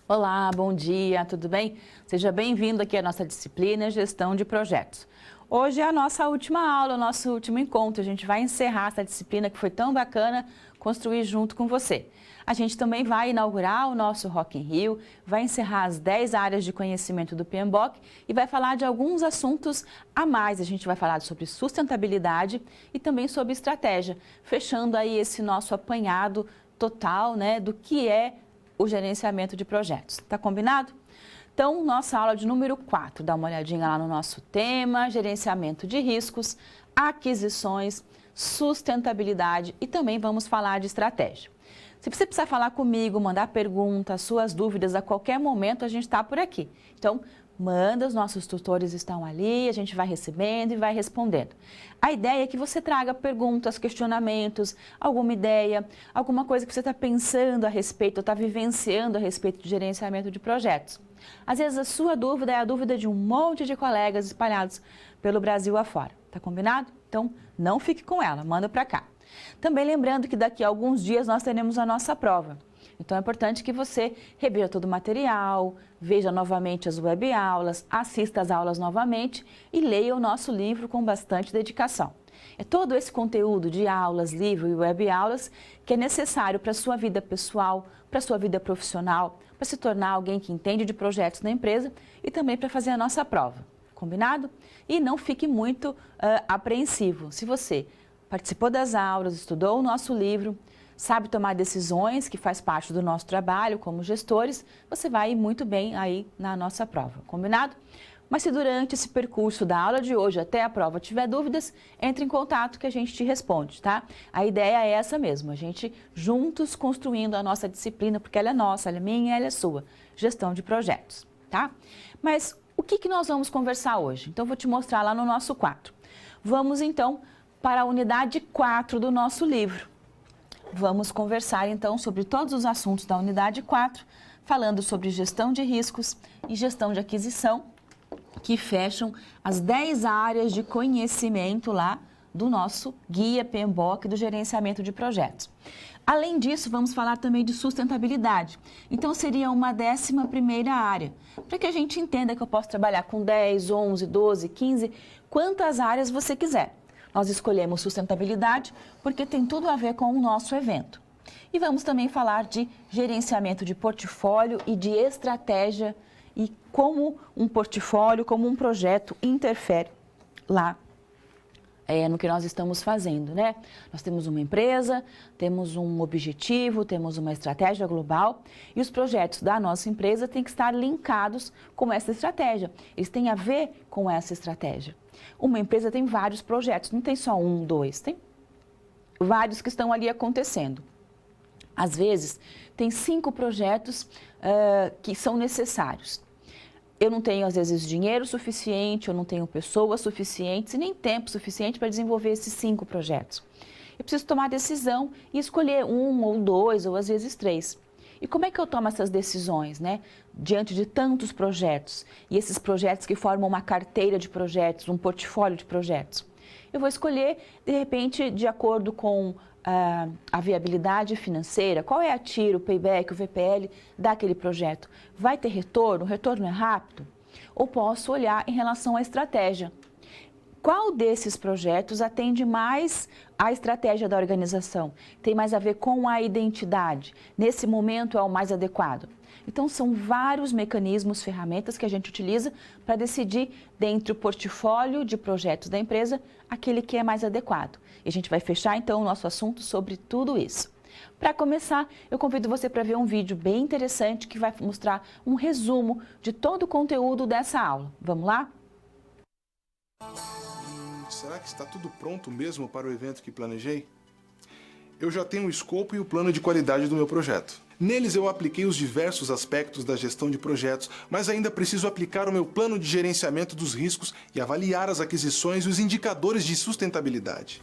Olá, bom dia, tudo bem? Seja bem-vindo aqui à nossa disciplina Gestão de Projetos. Hoje é a nossa última aula, o nosso último encontro. A gente vai encerrar essa disciplina que foi tão bacana construir junto com você. A gente também vai inaugurar o nosso Rock in Rio, vai encerrar as 10 áreas de conhecimento do PMBOK e vai falar de alguns assuntos a mais. A gente vai falar sobre sustentabilidade e também sobre estratégia, fechando aí esse nosso apanhado total, né, do que é o gerenciamento de projetos. Tá combinado? Então, nossa aula de número 4, dá uma olhadinha lá no nosso tema, gerenciamento de riscos, aquisições, sustentabilidade e também vamos falar de estratégia. Se você precisar falar comigo, mandar perguntas, suas dúvidas, a qualquer momento a gente está por aqui. Então, manda, os nossos tutores estão ali, a gente vai recebendo e vai respondendo. A ideia é que você traga perguntas, questionamentos, alguma ideia, alguma coisa que você está pensando a respeito, ou está vivenciando a respeito de gerenciamento de projetos. Às vezes a sua dúvida é a dúvida de um monte de colegas espalhados pelo Brasil afora. Tá combinado? Então, não fique com ela, manda para cá. Também lembrando que daqui a alguns dias nós teremos a nossa prova. Então é importante que você reveja todo o material, veja novamente as webaulas, assista às aulas novamente e leia o nosso livro com bastante dedicação. É todo esse conteúdo de aulas, livro e webaulas que é necessário para a sua vida pessoal, para a sua vida profissional, para se tornar alguém que entende de projetos na empresa e também para fazer a nossa prova. Combinado? E não fique muito apreensivo. Se você participou das aulas, estudou o nosso livro, sabe tomar decisões, que faz parte do nosso trabalho como gestores, você vai ir muito bem aí na nossa prova, combinado? Mas se durante esse percurso da aula de hoje até a prova tiver dúvidas, entre em contato que a gente te responde, tá? A ideia é essa mesmo, a gente juntos construindo a nossa disciplina, porque ela é nossa, ela é minha, ela é sua, gestão de projetos, tá? Mas o que nós vamos conversar hoje? Então, eu vou te mostrar lá no nosso quadro. Vamos então para a unidade 4 do nosso livro. Vamos conversar então sobre todos os assuntos da unidade 4, falando sobre gestão de riscos e gestão de aquisição, que fecham as 10 áreas de conhecimento lá do nosso guia PMBOK do gerenciamento de projetos. Além disso, vamos falar também de sustentabilidade. Então, seria uma 11ª área, para que a gente entenda que eu posso trabalhar com 10, 11, 12, 15, quantas áreas você quiser. Nós escolhemos sustentabilidade porque tem tudo a ver com o nosso evento. E vamos também falar de gerenciamento de portfólio e de estratégia e como um portfólio, como um projeto interfere lá no que nós estamos fazendo, né? Nós temos uma empresa, temos um objetivo, temos uma estratégia global e os projetos da nossa empresa têm que estar linkados com essa estratégia. Eles têm a ver com essa estratégia. Uma empresa tem vários projetos, não tem só um, dois, tem vários que estão ali acontecendo. Às vezes, tem 5 projetos que são necessários. Eu não tenho, às vezes, dinheiro suficiente, eu não tenho pessoas suficientes e nem tempo suficiente para desenvolver esses 5 projetos. Eu preciso tomar decisão e escolher 1 ou 2 ou às vezes 3. E como é que eu tomo essas decisões, né? Diante de tantos projetos e esses projetos que formam uma carteira de projetos, um portfólio de projetos? Eu vou escolher, de repente, de acordo com a viabilidade financeira, qual é a TIR, o payback, o VPL daquele projeto? Vai ter retorno? O retorno é rápido? Ou posso olhar em relação à estratégia? Qual desses projetos atende mais à estratégia da organização? Tem mais a ver com a identidade? Nesse momento é o mais adequado? Então, são vários mecanismos, ferramentas que a gente utiliza para decidir, dentre o portfólio de projetos da empresa, aquele que é mais adequado. E a gente vai fechar, então, o nosso assunto sobre tudo isso. Para começar, eu convido você para ver um vídeo bem interessante que vai mostrar um resumo de todo o conteúdo dessa aula. Vamos lá? Será que está tudo pronto mesmo para o evento que planejei? Eu já tenho o escopo e o plano de qualidade do meu projeto. Neles eu apliquei os diversos aspectos da gestão de projetos, mas ainda preciso aplicar o meu plano de gerenciamento dos riscos e avaliar as aquisições e os indicadores de sustentabilidade.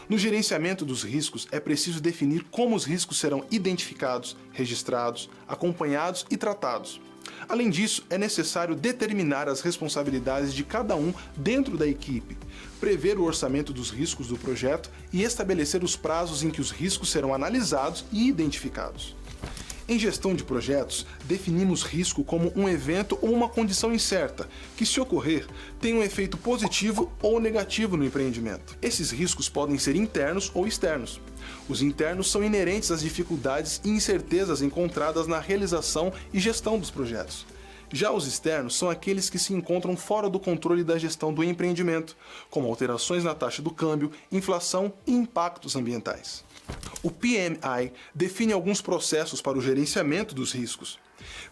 No gerenciamento dos riscos, é preciso definir como os riscos serão identificados, registrados, acompanhados e tratados. Além disso, é necessário determinar as responsabilidades de cada um dentro da equipe, prever o orçamento dos riscos do projeto e estabelecer os prazos em que os riscos serão analisados e identificados. Em gestão de projetos, definimos risco como um evento ou uma condição incerta, que, se ocorrer, tem um efeito positivo ou negativo no empreendimento. Esses riscos podem ser internos ou externos. Os internos são inerentes às dificuldades e incertezas encontradas na realização e gestão dos projetos. Já os externos são aqueles que se encontram fora do controle da gestão do empreendimento, como alterações na taxa do câmbio, inflação e impactos ambientais. O PMI define alguns processos para o gerenciamento dos riscos.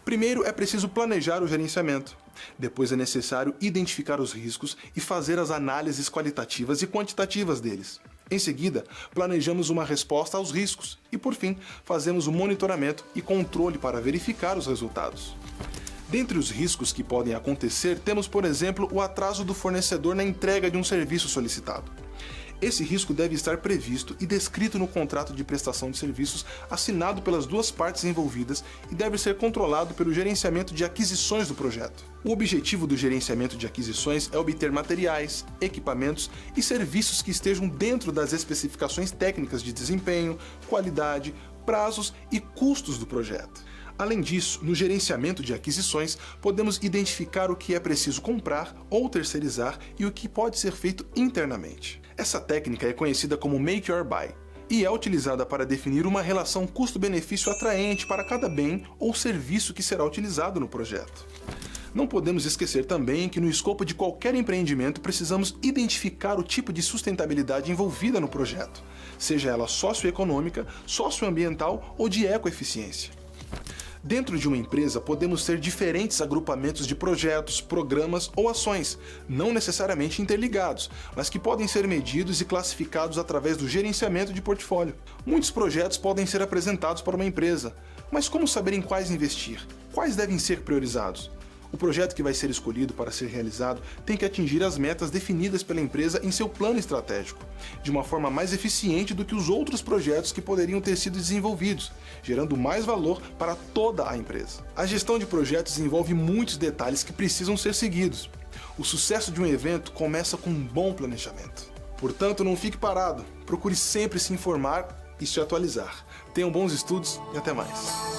Primeiro, é preciso planejar o gerenciamento. Depois é necessário identificar os riscos e fazer as análises qualitativas e quantitativas deles. Em seguida, planejamos uma resposta aos riscos e, por fim, fazemos o monitoramento e controle para verificar os resultados. Dentre os riscos que podem acontecer, temos, por exemplo, o atraso do fornecedor na entrega de um serviço solicitado. Esse risco deve estar previsto e descrito no contrato de prestação de serviços assinado pelas duas partes envolvidas e deve ser controlado pelo gerenciamento de aquisições do projeto. O objetivo do gerenciamento de aquisições é obter materiais, equipamentos e serviços que estejam dentro das especificações técnicas de desempenho, qualidade, prazos e custos do projeto. Além disso, no gerenciamento de aquisições, podemos identificar o que é preciso comprar ou terceirizar e o que pode ser feito internamente. Essa técnica é conhecida como Make or Buy e é utilizada para definir uma relação custo-benefício atraente para cada bem ou serviço que será utilizado no projeto. Não podemos esquecer também que no escopo de qualquer empreendimento precisamos identificar o tipo de sustentabilidade envolvida no projeto, seja ela socioeconômica, socioambiental ou de ecoeficiência. Dentro de uma empresa, podemos ter diferentes agrupamentos de projetos, programas ou ações, não necessariamente interligados, mas que podem ser medidos e classificados através do gerenciamento de portfólio. Muitos projetos podem ser apresentados para uma empresa, mas como saber em quais investir? Quais devem ser priorizados? O projeto que vai ser escolhido para ser realizado tem que atingir as metas definidas pela empresa em seu plano estratégico, de uma forma mais eficiente do que os outros projetos que poderiam ter sido desenvolvidos, gerando mais valor para toda a empresa. A gestão de projetos envolve muitos detalhes que precisam ser seguidos. O sucesso de um evento começa com um bom planejamento. Portanto, não fique parado, procure sempre se informar e se atualizar. Tenham bons estudos e até mais.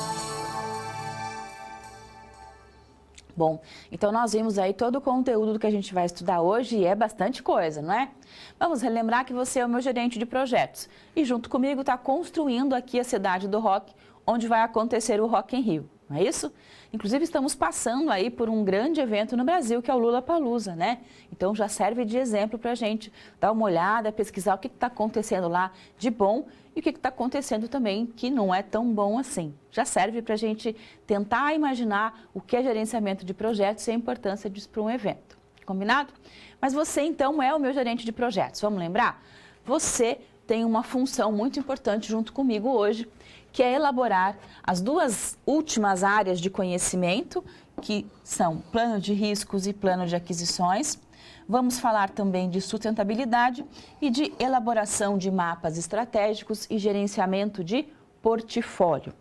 Bom, então nós vimos aí todo o conteúdo que a gente vai estudar hoje e é bastante coisa, não é? Vamos relembrar que você é o meu gerente de projetos e junto comigo está construindo aqui a cidade do rock, onde vai acontecer o Rock in Rio, não é isso? Inclusive estamos passando aí por um grande evento no Brasil que é o Lollapalooza, né? Então já serve de exemplo para a gente dar uma olhada, pesquisar o que está acontecendo lá de bom e o que está acontecendo também que não é tão bom assim. Já serve para a gente tentar imaginar o que é gerenciamento de projetos e a importância disso para um evento. Combinado? Mas você então é o meu gerente de projetos, vamos lembrar? Você tem uma função muito importante junto comigo hoje, que é elaborar as duas últimas áreas de conhecimento, que são plano de riscos e plano de aquisições. Vamos falar também de sustentabilidade e de elaboração de mapas estratégicos e gerenciamento de portfólio.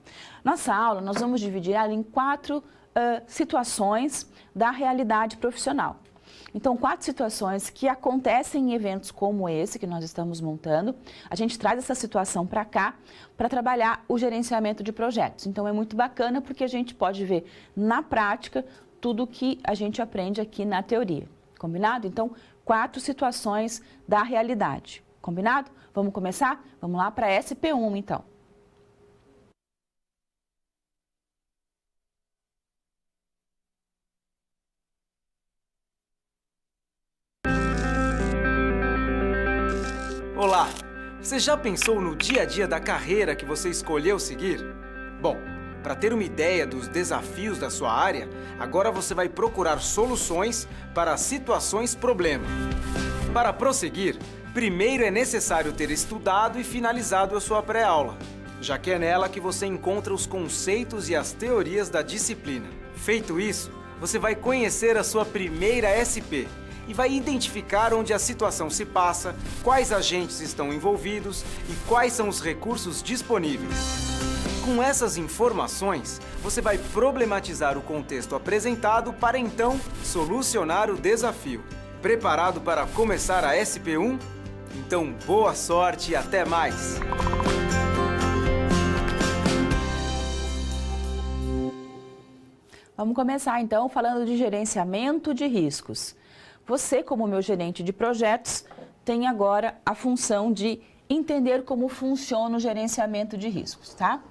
Nossa aula, nós vamos dividir ela em 4 situações da realidade profissional. Então, 4 situações que acontecem em eventos como esse que nós estamos montando. A gente traz essa situação para cá para trabalhar o gerenciamento de projetos. Então, é muito bacana porque a gente pode ver na prática tudo que a gente aprende aqui na teoria. Combinado? Então, 4 situações da realidade. Combinado? Vamos começar? Vamos lá para a SP1, então. Olá! Você já pensou no dia a dia da carreira que você escolheu seguir? Bom, para ter uma ideia dos desafios da sua área, agora você vai procurar soluções para situações problema. Para prosseguir, primeiro é necessário ter estudado e finalizado a sua pré-aula, já que é nela que você encontra os conceitos e as teorias da disciplina. Feito isso, você vai conhecer a sua primeira SP e vai identificar onde a situação se passa, quais agentes estão envolvidos e quais são os recursos disponíveis. Com essas informações, você vai problematizar o contexto apresentado para então solucionar o desafio. Preparado para começar a SP1? Então, boa sorte e até mais! Vamos começar então falando de gerenciamento de riscos. Você, como meu gerente de projetos, tem agora a função de entender como funciona o gerenciamento de riscos, tá?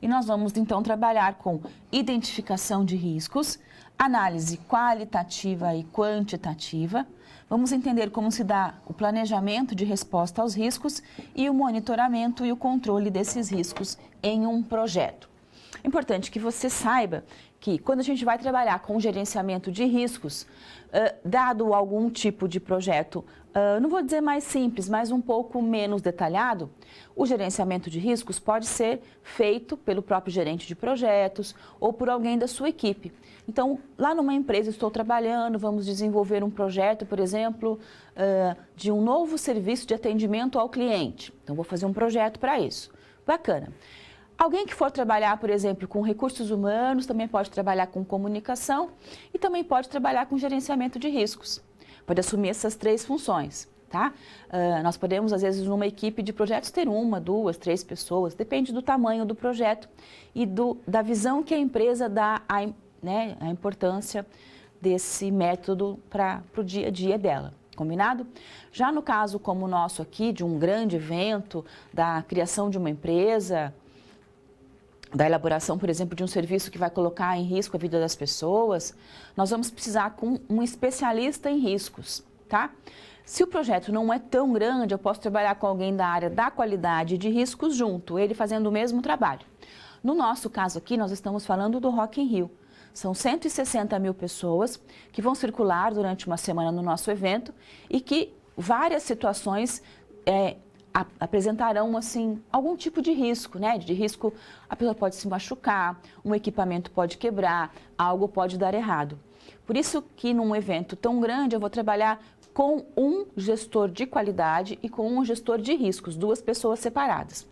E nós vamos então trabalhar com identificação de riscos, análise qualitativa e quantitativa. Vamos entender como se dá o planejamento de resposta aos riscos e o monitoramento e o controle desses riscos em um projeto. É importante que você saiba que quando a gente vai trabalhar com gerenciamento de riscos, dado algum tipo de projeto, não vou dizer mais simples, mas um pouco menos detalhado, o gerenciamento de riscos pode ser feito pelo próprio gerente de projetos ou por alguém da sua equipe. Então, lá numa empresa estou trabalhando, vamos desenvolver um projeto, por exemplo, de um novo serviço de atendimento ao cliente. Então, vou fazer um projeto para isso. Bacana. Alguém que for trabalhar, por exemplo, com recursos humanos, também pode trabalhar com comunicação e também pode trabalhar com gerenciamento de riscos. Pode assumir essas 3 funções, tá? Nós podemos, às vezes, numa equipe de projetos, ter 1, 2, 3 pessoas, depende do tamanho do projeto e da visão que a empresa dá a importância desse método para o dia a dia dela. Combinado? Já no caso como o nosso aqui, de um grande evento, da criação de uma empresa, da elaboração, por exemplo, de um serviço que vai colocar em risco a vida das pessoas, nós vamos precisar com um especialista em riscos, tá? Se o projeto não é tão grande, eu posso trabalhar com alguém da área da qualidade de riscos junto, ele fazendo o mesmo trabalho. No nosso caso aqui, nós estamos falando do Rock in Rio. São 160 mil pessoas que vão circular durante uma semana no nosso evento e que várias situações apresentarão assim algum tipo de risco, né? De risco, a pessoa pode se machucar, um equipamento pode quebrar, algo pode dar errado. Por isso que num evento tão grande eu vou trabalhar com um gestor de qualidade e com um gestor de riscos, 2 pessoas separadas.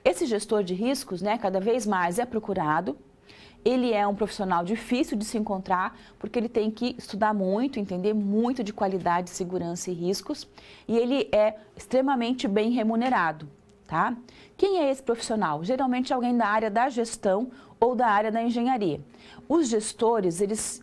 Esse gestor de riscos, né, cada vez mais é procurado. Ele é um profissional difícil de se encontrar, porque ele tem que estudar muito, entender muito de qualidade, segurança e riscos, e ele é extremamente bem remunerado, tá? Quem é esse profissional? Geralmente alguém da área da gestão ou da área da engenharia. Os gestores, eles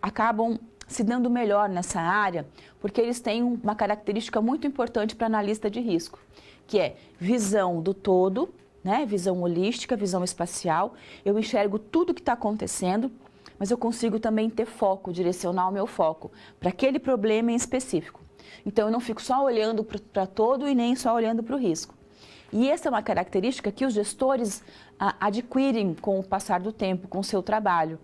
acabam se dando melhor nessa área, porque eles têm uma característica muito importante para analista de risco, que é visão do todo, né? Visão holística, visão espacial. Eu enxergo tudo que está acontecendo, mas eu consigo também ter foco, direcionar o meu foco para aquele problema em específico. Então, eu não fico só olhando para todo e nem só olhando para o risco. E essa é uma característica que os gestores adquirem com o passar do tempo, com o seu trabalho.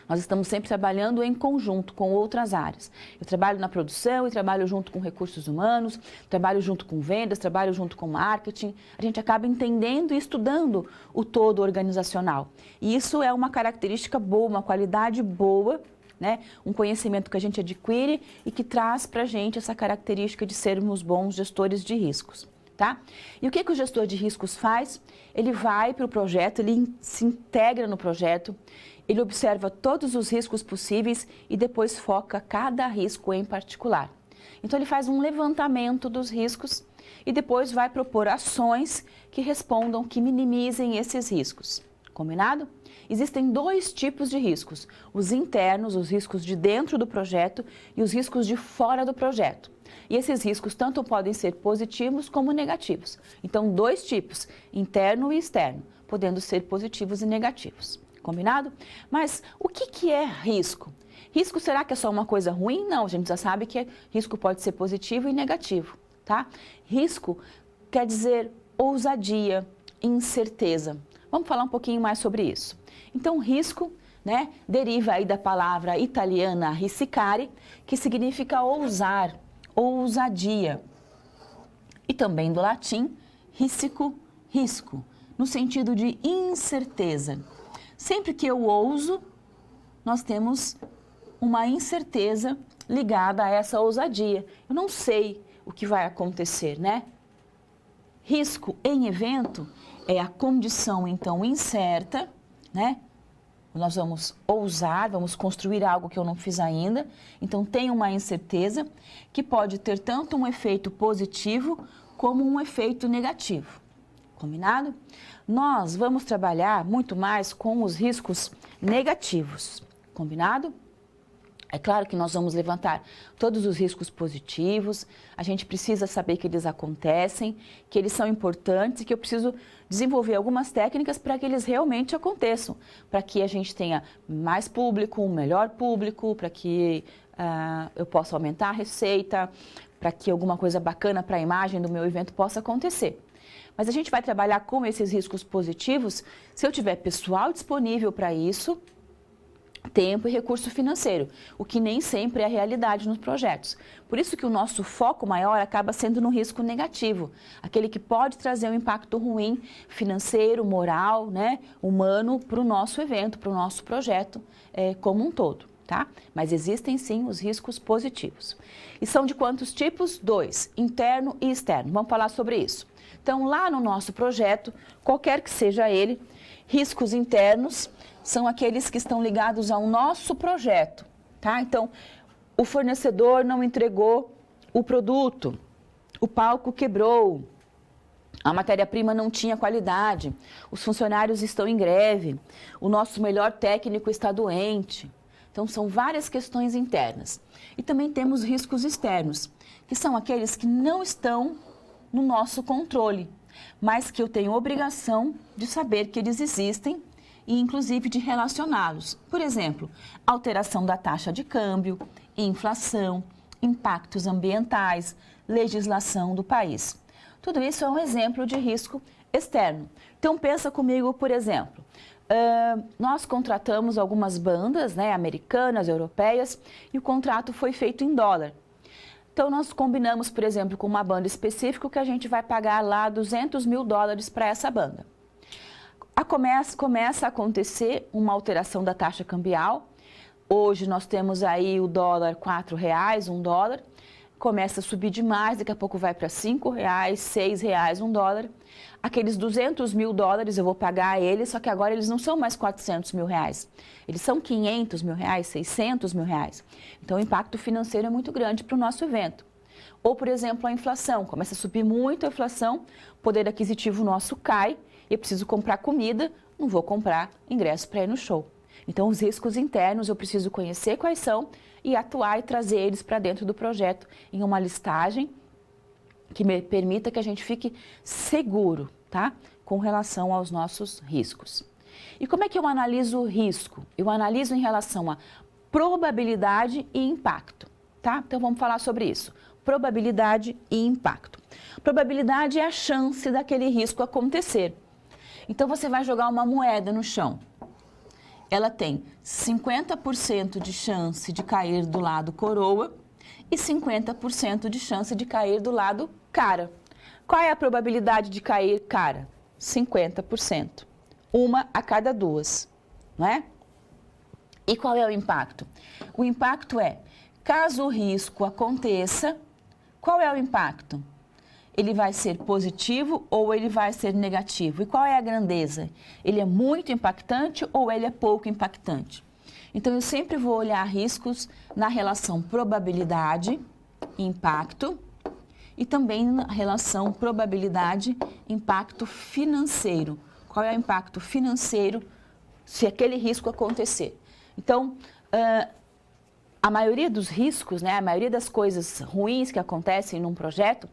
Nós estamos sempre trabalhando em conjunto com outras áreas. Eu trabalho na produção e trabalho junto com recursos humanos, trabalho junto com vendas, trabalho junto com marketing. A gente acaba entendendo e estudando o todo organizacional. E isso é uma característica boa, uma qualidade boa, né? Um conhecimento que a gente adquire e que traz para a gente essa característica de sermos bons gestores de riscos. Tá? E o que o gestor de riscos faz? Ele vai para o projeto, ele se integra no projeto, ele observa todos os riscos possíveis e depois foca cada risco em particular. Então, ele faz um levantamento dos riscos e depois vai propor ações que respondam, que minimizem esses riscos. Combinado? Existem 2 tipos de riscos, os internos, os riscos de dentro do projeto e os riscos de fora do projeto. E esses riscos tanto podem ser positivos como negativos. Então, 2 tipos, interno e externo, podendo ser positivos e negativos. Combinado? Mas o que é risco? Risco será que é só uma coisa ruim? Não, a gente já sabe que risco pode ser positivo e negativo, tá? Risco quer dizer ousadia, incerteza. Vamos falar um pouquinho mais sobre isso. Então, risco, né, deriva aí da palavra italiana risicare, que significa ousar, ousadia. E também do latim, risico, risco, no sentido de incerteza. Sempre que eu ouso, nós temos uma incerteza ligada a essa ousadia. Eu não sei o que vai acontecer, né? Risco em evento é a condição, então, incerta, né? Nós vamos ousar, vamos construir algo que eu não fiz ainda. Então, tem uma incerteza que pode ter tanto um efeito positivo como um efeito negativo. Combinado? Nós vamos trabalhar muito mais com os riscos negativos. Combinado? É claro que nós vamos levantar todos os riscos positivos, a gente precisa saber que eles acontecem, que eles são importantes e que eu preciso desenvolver algumas técnicas para que eles realmente aconteçam, para que a gente tenha mais público, um melhor público, para que eu possa aumentar a receita, para que alguma coisa bacana para a imagem do meu evento possa acontecer. Mas a gente vai trabalhar com esses riscos positivos se eu tiver pessoal disponível para isso, tempo e recurso financeiro, o que nem sempre é a realidade nos projetos. Por isso que o nosso foco maior acaba sendo no risco negativo, aquele que pode trazer um impacto ruim financeiro, moral, né, humano para o nosso evento, para o nosso projeto como um todo, tá? Mas existem sim os riscos positivos. E são de quantos tipos? 2, interno e externo. Vamos falar sobre isso. Então, lá no nosso projeto, qualquer que seja ele, riscos internos são aqueles que estão ligados ao nosso projeto, tá? Então, o fornecedor não entregou o produto, o palco quebrou, a matéria-prima não tinha qualidade, os funcionários estão em greve, o nosso melhor técnico está doente. Então, são várias questões internas. E também temos riscos externos, que são aqueles que não estão no nosso controle, mas que eu tenho obrigação de saber que eles existem e inclusive de relacioná-los. Por exemplo, alteração da taxa de câmbio, inflação, impactos ambientais, legislação do país. Tudo isso é um exemplo de risco externo. Então pensa comigo, por exemplo, nós contratamos algumas bandas, né, americanas, europeias, e o contrato foi feito em dólar. Então nós combinamos, por exemplo, com uma banda específica que a gente vai pagar lá $200 mil para essa banda. Começa a acontecer uma alteração da taxa cambial. Hoje nós temos aí o dólar R$4, $1. Começa a subir demais, daqui a pouco vai para R$5, R$6, $1. Aqueles $200 mil eu vou pagar a eles, só que agora eles não são mais R$400 mil. Eles são R$500 mil, R$600 mil. Então o impacto financeiro é muito grande para o nosso evento. Ou, por exemplo, a inflação. Começa a subir muito a inflação, o poder aquisitivo nosso cai, eu preciso comprar comida, não vou comprar ingresso para ir no show. Então, os riscos internos eu preciso conhecer quais são e atuar e trazer eles para dentro do projeto em uma listagem que me permita que a gente fique seguro, tá? Com relação aos nossos riscos. E como é que eu analiso o risco? Eu analiso em relação a probabilidade e impacto, tá? Então, vamos falar sobre isso. Probabilidade e impacto. Probabilidade é a chance daquele risco acontecer. Então, você vai jogar uma moeda no chão. Ela tem 50% de chance de cair do lado coroa e 50% de chance de cair do lado cara. Qual é a probabilidade de cair cara? 50%. Uma a cada duas, não é? E qual é o impacto? O impacto é, caso o risco aconteça, qual é o impacto? Ele vai ser positivo ou ele vai ser negativo? E qual é a grandeza? Ele é muito impactante ou ele é pouco impactante? Então, eu sempre vou olhar riscos na relação probabilidade, impacto, e também na relação probabilidade, impacto financeiro. Qual é o impacto financeiro se aquele risco acontecer? Então, a maioria dos riscos, né, a maioria das coisas ruins que acontecem num projeto,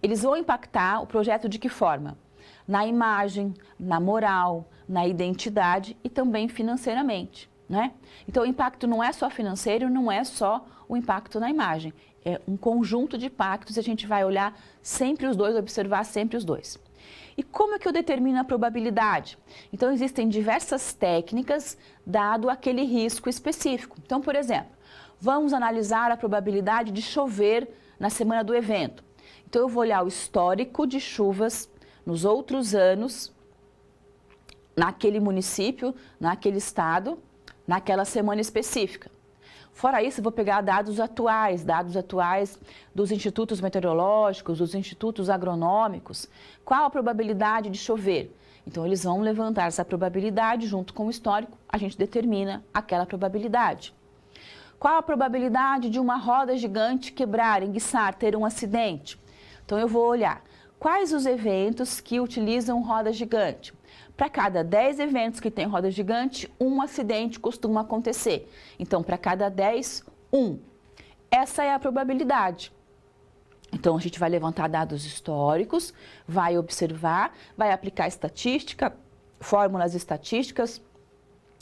eles vão impactar o projeto de que forma? Na imagem, na moral, na identidade e também financeiramente, né? Então, o impacto não é só financeiro, não é só o impacto na imagem. É um conjunto de impactos e a gente vai olhar sempre os dois, observar sempre os dois. E como é que eu determino a probabilidade? Então, existem diversas técnicas dado aquele risco específico. Então, por exemplo, vamos analisar a probabilidade de chover na semana do evento. Então, eu vou olhar o histórico de chuvas nos outros anos, naquele município, naquele estado, naquela semana específica. Fora isso, eu vou pegar dados atuais dos institutos meteorológicos, dos institutos agronômicos. Qual a probabilidade de chover? Então, eles vão levantar essa probabilidade junto com o histórico, a gente determina aquela probabilidade. Qual a probabilidade de uma roda gigante quebrar, enguiçar, ter um acidente? Então, eu vou olhar quais os eventos que utilizam roda gigante? Para cada 10 eventos que tem roda gigante, um acidente costuma acontecer. Então, para cada 10, 1. Essa é a probabilidade. Então, a gente vai levantar dados históricos, vai observar, vai aplicar estatística, fórmulas estatísticas,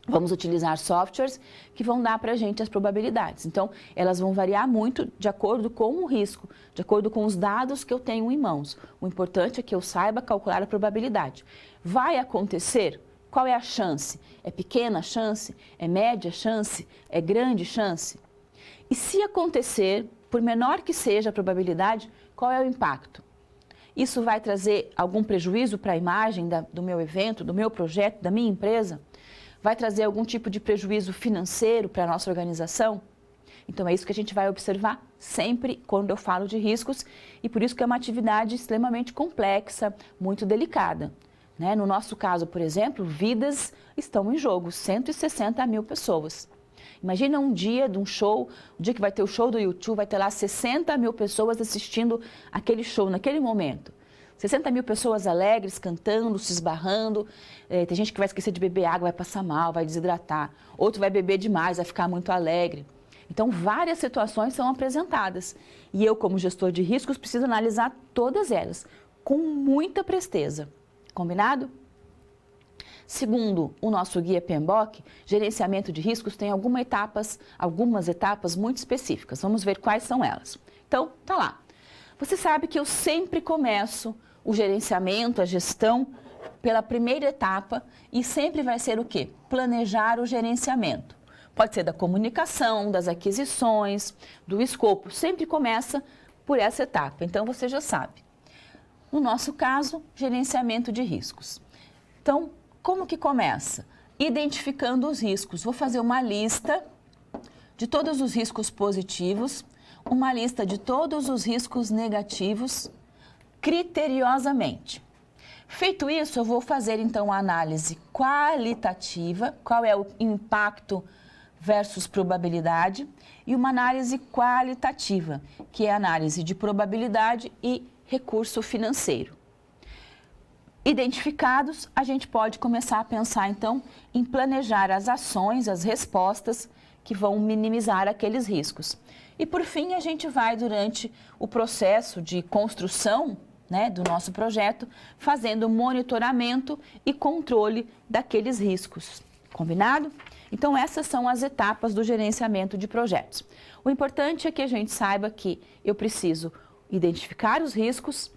vamos utilizar softwares que vão dar para a gente as probabilidades. Então, elas vão variar muito de acordo com o risco, de acordo com os dados que eu tenho em mãos. O importante é que eu saiba calcular a probabilidade. Vai acontecer? Qual é a chance? É pequena a chance? É média a chance? É grande chance? E se acontecer, por menor que seja a probabilidade, qual é o impacto? Isso vai trazer algum prejuízo para a imagem do meu evento, do meu projeto, da minha empresa? Vai trazer algum tipo de prejuízo financeiro para a nossa organização? Então, é isso que a gente vai observar sempre quando eu falo de riscos e por isso que é uma atividade extremamente complexa, muito delicada. Né? No nosso caso, por exemplo, vidas estão em jogo, 160 mil pessoas. Imagina um dia de um show, um dia que vai ter o show do YouTube, vai ter lá 60 mil pessoas assistindo aquele show naquele momento. 60 mil pessoas alegres, cantando, se esbarrando. Tem gente que vai esquecer de beber água, vai passar mal, vai desidratar. Outro vai beber demais, vai ficar muito alegre. Então, várias situações são apresentadas. E eu, como gestor de riscos, preciso analisar todas elas com muita presteza. Combinado? Segundo o nosso guia PMBOK, gerenciamento de riscos tem algumas etapas muito específicas. Vamos ver quais são elas. Então, tá lá. Você sabe que eu sempre começo o gerenciamento, a gestão, pela primeira etapa e sempre vai ser o quê? Planejar o gerenciamento. Pode ser da comunicação, das aquisições, do escopo. Sempre começa por essa etapa. Então, você já sabe. No nosso caso, gerenciamento de riscos. Então, como que começa? Identificando os riscos. Vou fazer uma lista de todos os riscos positivos, uma lista de todos os riscos negativos, criteriosamente. Feito isso, eu vou fazer então a análise qualitativa, qual é o impacto versus probabilidade, e uma análise qualitativa, que é a análise de probabilidade e recurso financeiro. Identificados, a gente pode começar a pensar, então, em planejar as ações, as respostas que vão minimizar aqueles riscos. E, por fim, a gente vai, durante o processo de construção, né, do nosso projeto, fazendo monitoramento e controle daqueles riscos. Combinado? Então, essas são as etapas do gerenciamento de projetos. O importante é que a gente saiba que eu preciso identificar os riscos,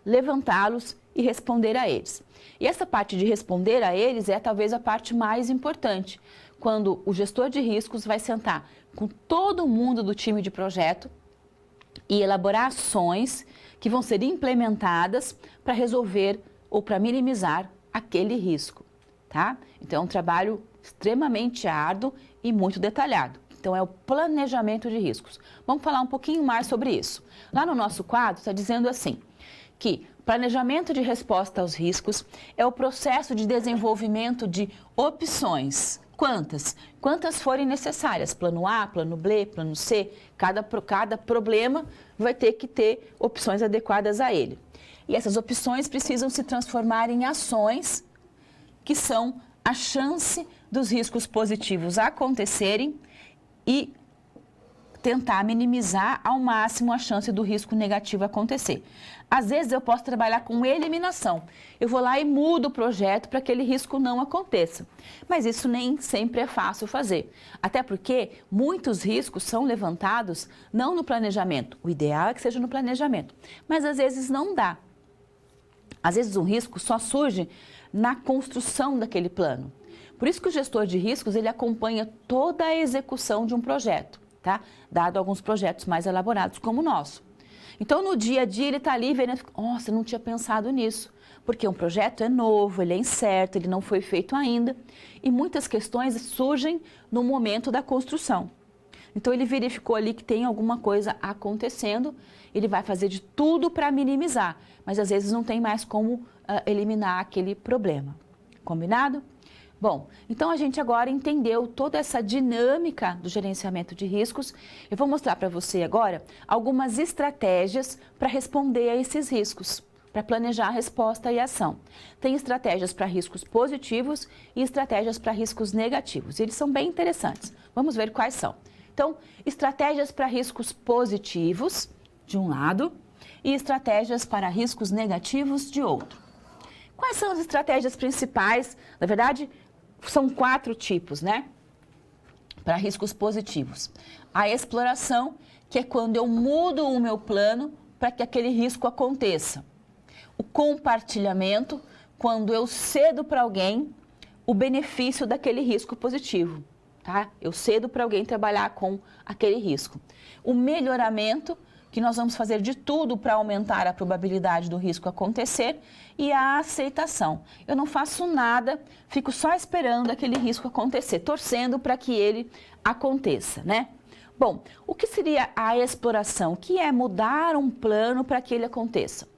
levantá-los e responder a eles. E essa parte de responder a eles é talvez a parte mais importante, quando o gestor de riscos vai sentar com todo mundo do time de projeto e elaborar ações que vão ser implementadas para resolver ou para minimizar aquele risco, tá? Então, é um trabalho extremamente árduo e muito detalhado. Então, é o planejamento de riscos. Vamos falar um pouquinho mais sobre isso. Lá no nosso quadro está dizendo assim, que planejamento de resposta aos riscos é o processo de desenvolvimento de opções. Quantas? Quantas forem necessárias. Plano A, plano B, plano C. Cada problema vai ter que ter opções adequadas a ele. E essas opções precisam se transformar em ações que são a chance dos riscos positivos acontecerem e tentar minimizar ao máximo a chance do risco negativo acontecer. Às vezes eu posso trabalhar com eliminação. Eu vou lá e mudo o projeto para que aquele risco não aconteça. Mas isso nem sempre é fácil fazer. Até porque muitos riscos são levantados não no planejamento. O ideal é que seja no planejamento. Mas às vezes não dá. Às vezes um risco só surge na construção daquele plano. Por isso que o gestor de riscos, ele acompanha toda a execução de um projeto, tá? Dado alguns projetos mais elaborados como o nosso. Então, no dia a dia, ele está ali vendo, nossa, eu não tinha pensado nisso, porque um projeto é novo, ele é incerto, ele não foi feito ainda, e muitas questões surgem no momento da construção. Então, ele verificou ali que tem alguma coisa acontecendo, ele vai fazer de tudo para minimizar, mas às vezes não tem mais como eliminar aquele problema. Combinado? Bom, então a gente agora entendeu toda essa dinâmica do gerenciamento de riscos. Eu vou mostrar para você agora algumas estratégias para responder a esses riscos. para planejar a resposta e ação. Tem estratégias para riscos positivos e estratégias para riscos negativos. Eles são bem interessantes. Vamos ver quais são. Então, estratégias para riscos positivos, de um lado, e estratégias para riscos negativos, de outro. Quais são as estratégias principais? Na verdade, são 4 tipos, né? Para riscos positivos. A exploração, que é quando eu mudo o meu plano para que aquele risco aconteça. O compartilhamento, quando eu cedo para alguém o benefício daquele risco positivo, tá? Eu cedo para alguém trabalhar com aquele risco. O melhoramento, que nós vamos fazer de tudo para aumentar a probabilidade do risco acontecer, e a aceitação. Eu não faço nada, fico só esperando aquele risco acontecer, torcendo para que ele aconteça, né? Bom, o que seria a exploração? O que é mudar um plano para que ele aconteça?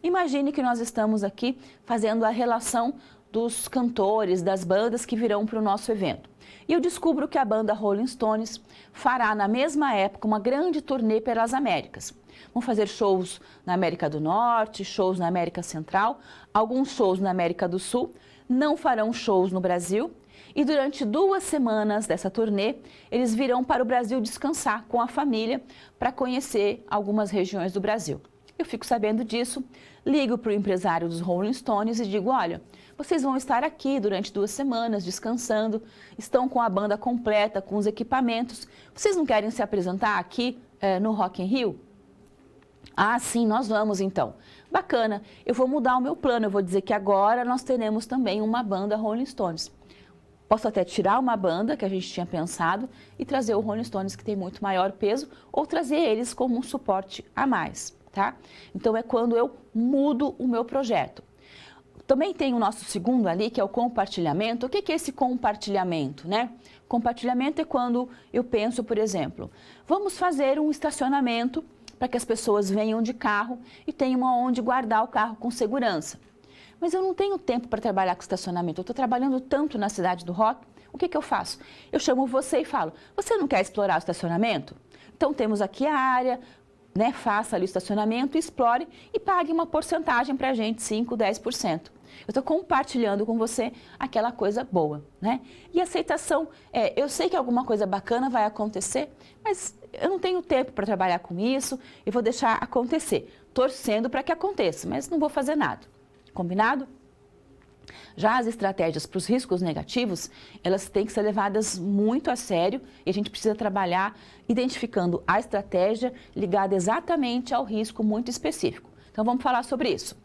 Imagine que nós estamos aqui fazendo a relação dos cantores, das bandas que virão para o nosso evento. E eu descubro que a banda Rolling Stones fará na mesma época uma grande turnê pelas Américas. Vão fazer shows na América do Norte, shows na América Central, alguns shows na América do Sul, não farão shows no Brasil. E durante 2 semanas dessa turnê, eles virão para o Brasil descansar com a família para conhecer algumas regiões do Brasil. Eu fico sabendo disso, ligo para o empresário dos Rolling Stones e digo, olha, vocês vão estar aqui durante 2 semanas descansando, estão com a banda completa, com os equipamentos, vocês não querem se apresentar aqui no Rock in Rio? Ah, sim, nós vamos então. Bacana, eu vou mudar o meu plano, eu vou dizer que agora nós teremos também uma banda Rolling Stones. Posso até tirar uma banda que a gente tinha pensado e trazer o Rolling Stones, que tem muito maior peso, ou trazer eles como um suporte a mais, tá? Então é quando eu mudo o meu projeto. Também tem o nosso segundo ali, que é o compartilhamento. O que é esse compartilhamento, né? Compartilhamento é quando eu penso, por exemplo, vamos fazer um estacionamento para que as pessoas venham de carro e tenham onde guardar o carro com segurança. Mas eu não tenho tempo para trabalhar com estacionamento, eu estou trabalhando tanto na cidade do rock, o que eu faço? Eu chamo você e falo, você não quer explorar o estacionamento? Então temos aqui a área, né? Faça ali o estacionamento, explore e pague uma porcentagem para a gente, 5%, 10%. Eu estou compartilhando com você aquela coisa boa, né? E aceitação, eu sei que alguma coisa bacana vai acontecer, mas eu não tenho tempo para trabalhar com isso, eu vou deixar acontecer, torcendo para que aconteça, mas não vou fazer nada. Combinado? Já as estratégias para os riscos negativos, elas têm que ser levadas muito a sério e a gente precisa trabalhar identificando a estratégia ligada exatamente ao risco muito específico. Então vamos falar sobre isso.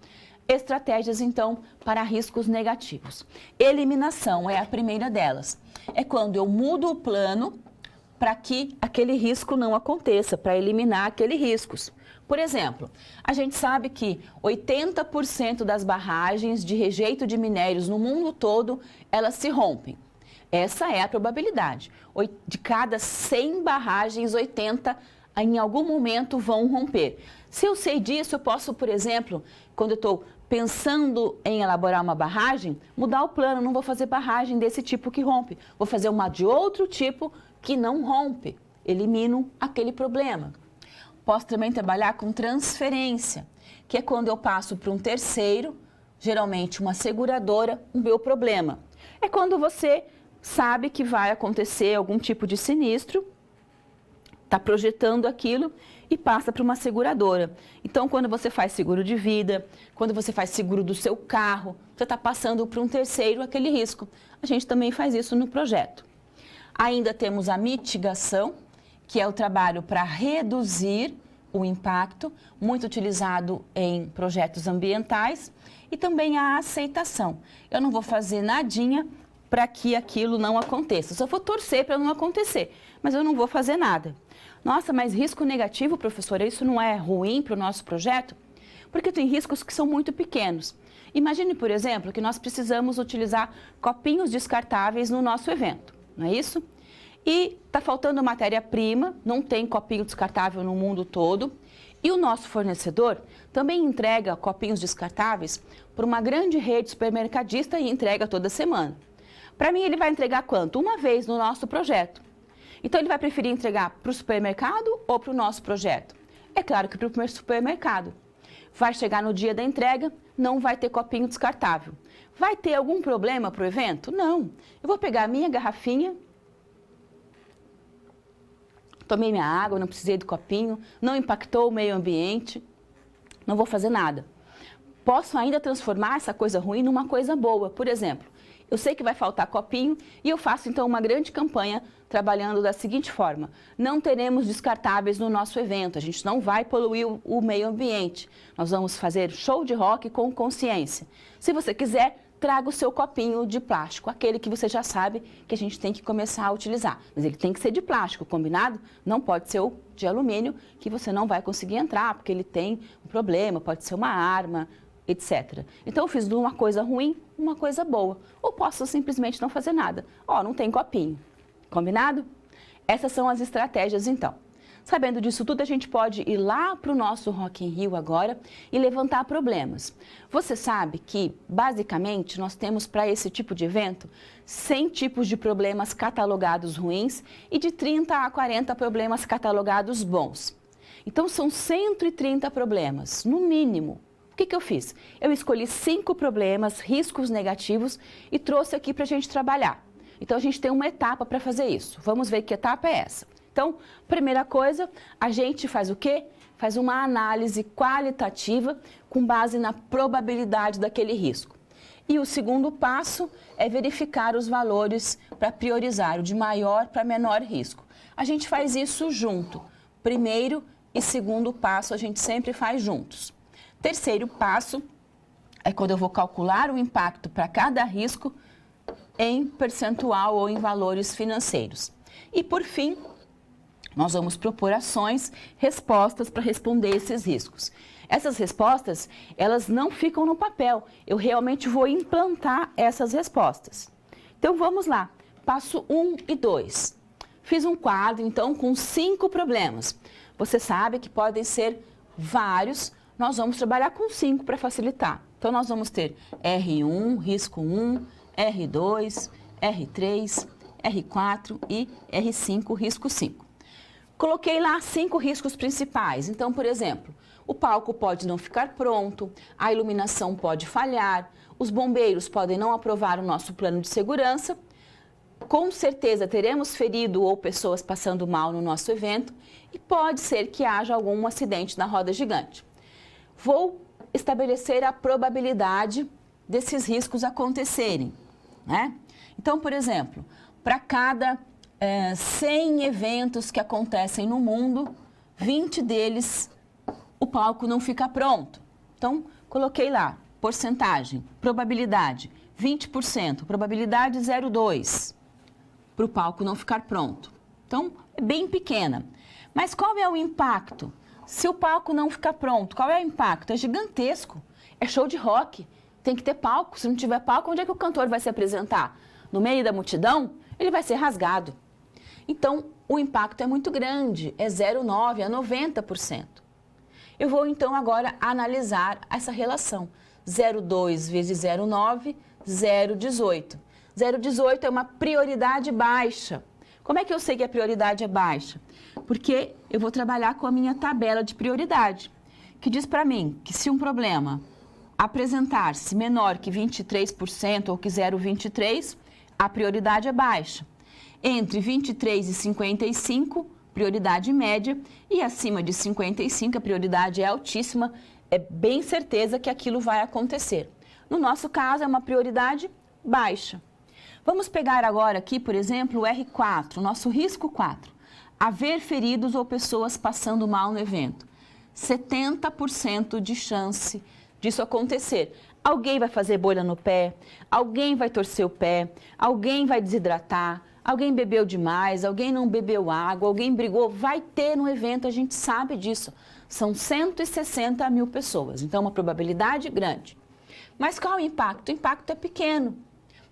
Estratégias, então, para riscos negativos. Eliminação é a primeira delas. É quando eu mudo o plano para que aquele risco não aconteça, para eliminar aqueles riscos. Por exemplo, a gente sabe que 80% das barragens de rejeito de minérios no mundo todo, elas se rompem. Essa é a probabilidade. De cada 100 barragens, 80 em algum momento vão romper. Se eu sei disso, eu posso, por exemplo, quando eu estou pensando em elaborar uma barragem, mudar o plano, não vou fazer barragem desse tipo que rompe, vou fazer uma de outro tipo que não rompe, elimino aquele problema. Posso também trabalhar com transferência, que é quando eu passo para um terceiro, geralmente uma seguradora, o meu problema. É quando você sabe que vai acontecer algum tipo de sinistro, está projetando aquilo e passa para uma seguradora. Então, quando você faz seguro de vida, quando você faz seguro do seu carro, você está passando para um terceiro aquele risco. A gente também faz isso no projeto. Ainda temos a mitigação, que é o trabalho para reduzir o impacto, muito utilizado em projetos ambientais, e também a aceitação. Eu não vou fazer nadinha para que aquilo não aconteça, só vou torcer para não acontecer, mas eu não vou fazer nada. Nossa, mas risco negativo, professora, isso não é ruim para o nosso projeto? Porque tem riscos que são muito pequenos. Imagine, por exemplo, que nós precisamos utilizar copinhos descartáveis no nosso evento, não é isso? E está faltando matéria-prima, não tem copinho descartável no mundo todo. E o nosso fornecedor também entrega copinhos descartáveis para uma grande rede supermercadista e entrega toda semana. Para mim, ele vai entregar quanto? Uma vez no nosso projeto. Então, ele vai preferir entregar para o supermercado ou para o nosso projeto? É claro que para o supermercado. Vai chegar no dia da entrega, não vai ter copinho descartável. Vai ter algum problema para o evento? Não. Eu vou pegar a minha garrafinha, tomei minha água, não precisei do copinho, não impactou o meio ambiente, não vou fazer nada. Posso ainda transformar essa coisa ruim numa coisa boa. Por exemplo, eu sei que vai faltar copinho e eu faço então uma grande campanha trabalhando da seguinte forma: não teremos descartáveis no nosso evento, a gente não vai poluir o meio ambiente. Nós vamos fazer show de rock com consciência. Se você quiser, traga o seu copinho de plástico, aquele que você já sabe que a gente tem que começar a utilizar. Mas ele tem que ser de plástico, combinado? Não pode ser o de alumínio, que você não vai conseguir entrar, porque ele tem um problema, pode ser uma arma, etc. Então eu fiz de uma coisa ruim, uma coisa boa. Ou posso simplesmente não fazer nada. Ó, não tem copinho. Combinado? Essas são as estratégias então. Sabendo disso tudo, a gente pode ir lá para o nosso Rock in Rio agora e levantar problemas. Você sabe que, basicamente, nós temos para esse tipo de evento 100 tipos de problemas catalogados ruins e de 30 a 40 problemas catalogados bons. Então, são 130 problemas, no mínimo. O que eu fiz? Eu escolhi 5 problemas, riscos negativos e trouxe aqui para a gente trabalhar. Então, a gente tem uma etapa para fazer isso. Vamos ver que etapa é essa. Então, primeira coisa, a gente faz o quê? Faz uma análise qualitativa com base na probabilidade daquele risco. E o segundo passo é verificar os valores para priorizar o de maior para menor risco. A gente faz isso junto. Primeiro e segundo passo a gente sempre faz juntos. Terceiro passo é quando eu vou calcular o impacto para cada risco em percentual ou em valores financeiros. E por fim, nós vamos propor ações, respostas para responder esses riscos. Essas respostas, elas não ficam no papel. Eu realmente vou implantar essas respostas. Então, vamos lá. Passo 1 e 2. Fiz um quadro, então, com 5 problemas. Você sabe que podem ser vários. Nós vamos trabalhar com 5 para facilitar. Então, nós vamos ter R1, risco 1, R2, R3, R4 e R5, risco 5. Coloquei lá 5 riscos principais. Então, por exemplo, o palco pode não ficar pronto, a iluminação pode falhar, os bombeiros podem não aprovar o nosso plano de segurança, com certeza teremos ferido ou pessoas passando mal no nosso evento e pode ser que haja algum acidente na roda gigante. Vou estabelecer a probabilidade desses riscos acontecerem, né? Então, por exemplo, para cada 100 eventos que acontecem no mundo, 20 deles o palco não fica pronto. Então, coloquei lá, porcentagem, probabilidade, 20%, probabilidade 0,2 para o palco não ficar pronto. Então, é bem pequena. Mas qual é o impacto? Se o palco não ficar pronto, qual é o impacto? É gigantesco. É show de rock. Tem que ter palco. Se não tiver palco, onde é que o cantor vai se apresentar? No meio da multidão? Ele vai ser rasgado. Então, o impacto é muito grande, é 0,9% a 90%. Eu vou, então, agora analisar essa relação. 0,2 vezes 0,9, 0,18. 0,18 é uma prioridade baixa. Como é que eu sei que a prioridade é baixa? Porque eu vou trabalhar com a minha tabela de prioridade, que diz para mim que se um problema apresentar-se menor que 23% ou que 0,23%, a prioridade é baixa. Entre 23 e 55, prioridade média, e acima de 55, a prioridade é altíssima, é bem certeza que aquilo vai acontecer. No nosso caso, é uma prioridade baixa. Vamos pegar agora aqui, por exemplo, o R4, o nosso risco 4. Haver feridos ou pessoas passando mal no evento. 70% de chance disso acontecer. Alguém vai fazer bolha no pé, alguém vai torcer o pé, alguém vai desidratar, alguém bebeu demais, alguém não bebeu água, alguém brigou. Vai ter no evento, a gente sabe disso. São 160 mil pessoas, então uma probabilidade grande. Mas qual é o impacto? O impacto é pequeno.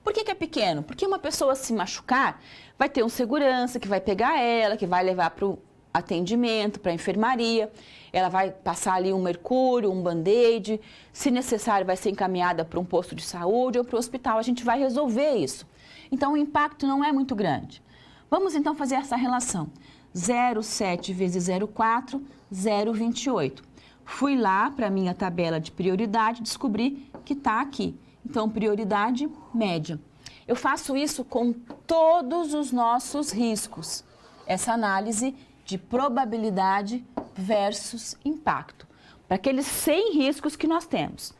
Por que é pequeno? Porque uma pessoa se machucar, vai ter um segurança que vai pegar ela, que vai levar para o atendimento, para a enfermaria. Ela vai passar ali um mercúrio, um band-aid. Se necessário, vai ser encaminhada para um posto de saúde ou para o hospital. A gente vai resolver isso. Então, o impacto não é muito grande. Vamos, então, fazer essa relação. 0,7 vezes 0,4, 0,28. Fui lá para a minha tabela de prioridade, descobri que está aqui. Então, prioridade média. Eu faço isso com todos os nossos riscos. Essa análise de probabilidade versus impacto. Para aqueles 100 riscos que nós temos.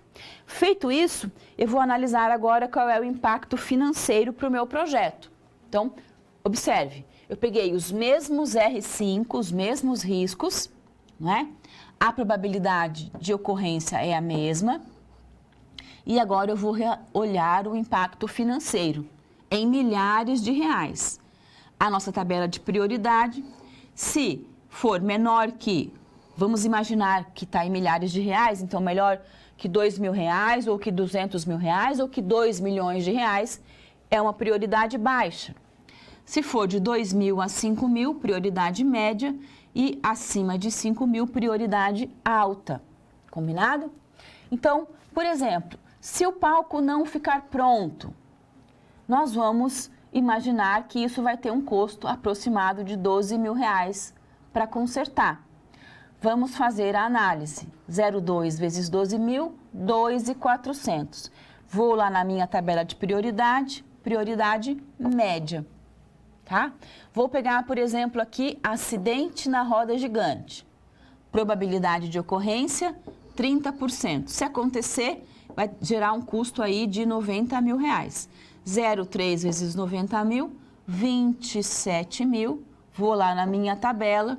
Feito isso, eu vou analisar agora qual é o impacto financeiro para o meu projeto. Então, observe, eu peguei os mesmos R5, os mesmos riscos, né? A probabilidade de ocorrência é a mesma. E agora eu vou olhar o impacto financeiro em milhares de reais. A nossa tabela de prioridade, se for menor que, vamos imaginar que está em milhares de reais, então melhor que R$2.000, ou que R$200.000, ou que R$2 milhões, é uma prioridade baixa. Se for de 2.000 a 5.000, prioridade média, e acima de 5.000, prioridade alta. Combinado? Então, por exemplo, se o palco não ficar pronto, nós vamos imaginar que isso vai ter um custo aproximado de R$12.000 para consertar. Vamos fazer a análise. 0,2 vezes 12.000, 2.400. Vou lá na minha tabela de prioridade, prioridade média. Tá? Vou pegar, por exemplo, aqui, acidente na roda gigante. Probabilidade de ocorrência, 30%. Se acontecer, vai gerar um custo aí de R$90.000. 0,3 vezes 90.000, 27.000. Vou lá na minha tabela,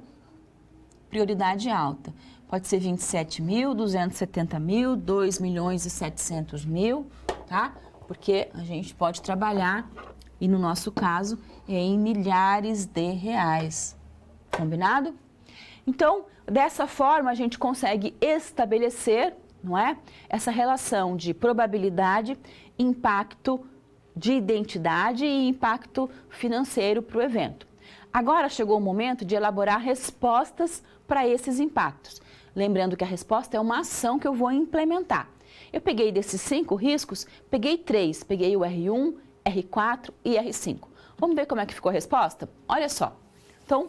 prioridade alta. Pode ser 27.000, 270.000, 2.700.000, tá? Porque a gente pode trabalhar, e no nosso caso, é em milhares de reais. Combinado? Então, dessa forma, a gente consegue estabelecer, não é? Essa relação de probabilidade, impacto de identidade e impacto financeiro para o evento. Agora chegou o momento de elaborar respostas para esses impactos. Lembrando que a resposta é uma ação que eu vou implementar. Eu peguei desses 5 riscos, peguei 3, peguei o R1, R4 e R5. Vamos ver como é que ficou a resposta? Olha só. Então,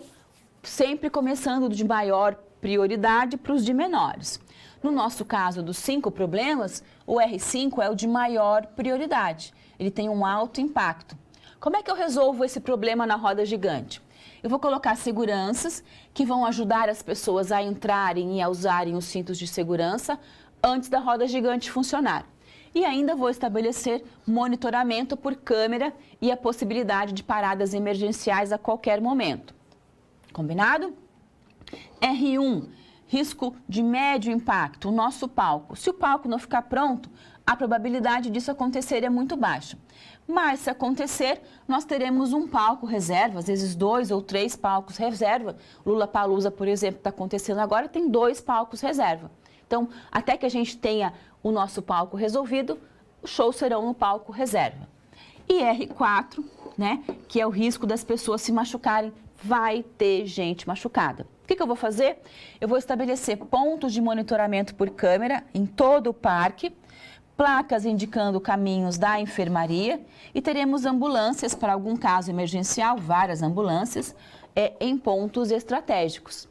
sempre começando de maior prioridade para os de menores. No nosso caso dos 5 problemas, o R5 é o de maior prioridade. Ele tem um alto impacto. Como é que eu resolvo esse problema na roda gigante? Eu vou colocar seguranças que vão ajudar as pessoas a entrarem e a usarem os cintos de segurança antes da roda gigante funcionar. E ainda vou estabelecer monitoramento por câmera e a possibilidade de paradas emergenciais a qualquer momento. Combinado? R1, risco de médio impacto, o nosso palco. Se o palco não ficar pronto, a probabilidade disso acontecer é muito baixa. Mas se acontecer, nós teremos um palco reserva, às vezes 2 ou 3 palcos reserva. Lollapalooza, por exemplo, está acontecendo agora, tem 2 palcos reserva. Então, até que a gente tenha o nosso palco resolvido, os shows serão no palco reserva. E R4, né, que é o risco das pessoas se machucarem, vai ter gente machucada. O que eu vou fazer? Eu vou estabelecer pontos de monitoramento por câmera em todo o parque, placas indicando caminhos da enfermaria e teremos ambulâncias para algum caso emergencial, várias ambulâncias, em pontos estratégicos.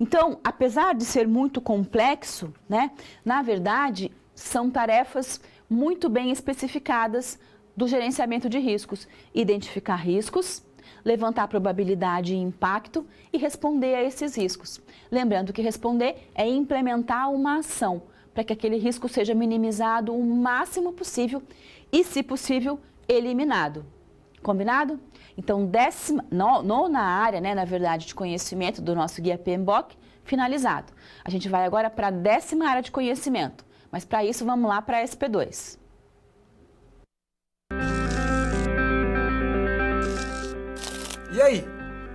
Então, apesar de ser muito complexo, né, na verdade, são tarefas muito bem especificadas do gerenciamento de riscos. Identificar riscos, levantar a probabilidade e impacto e responder a esses riscos. Lembrando que responder é implementar uma ação para que aquele risco seja minimizado o máximo possível e, se possível, eliminado. Combinado? Então, nona área, né, na verdade, de conhecimento do nosso guia PMBOK, finalizado. A gente vai agora para a 10ª área de conhecimento, mas para isso vamos lá para a SP2. E aí,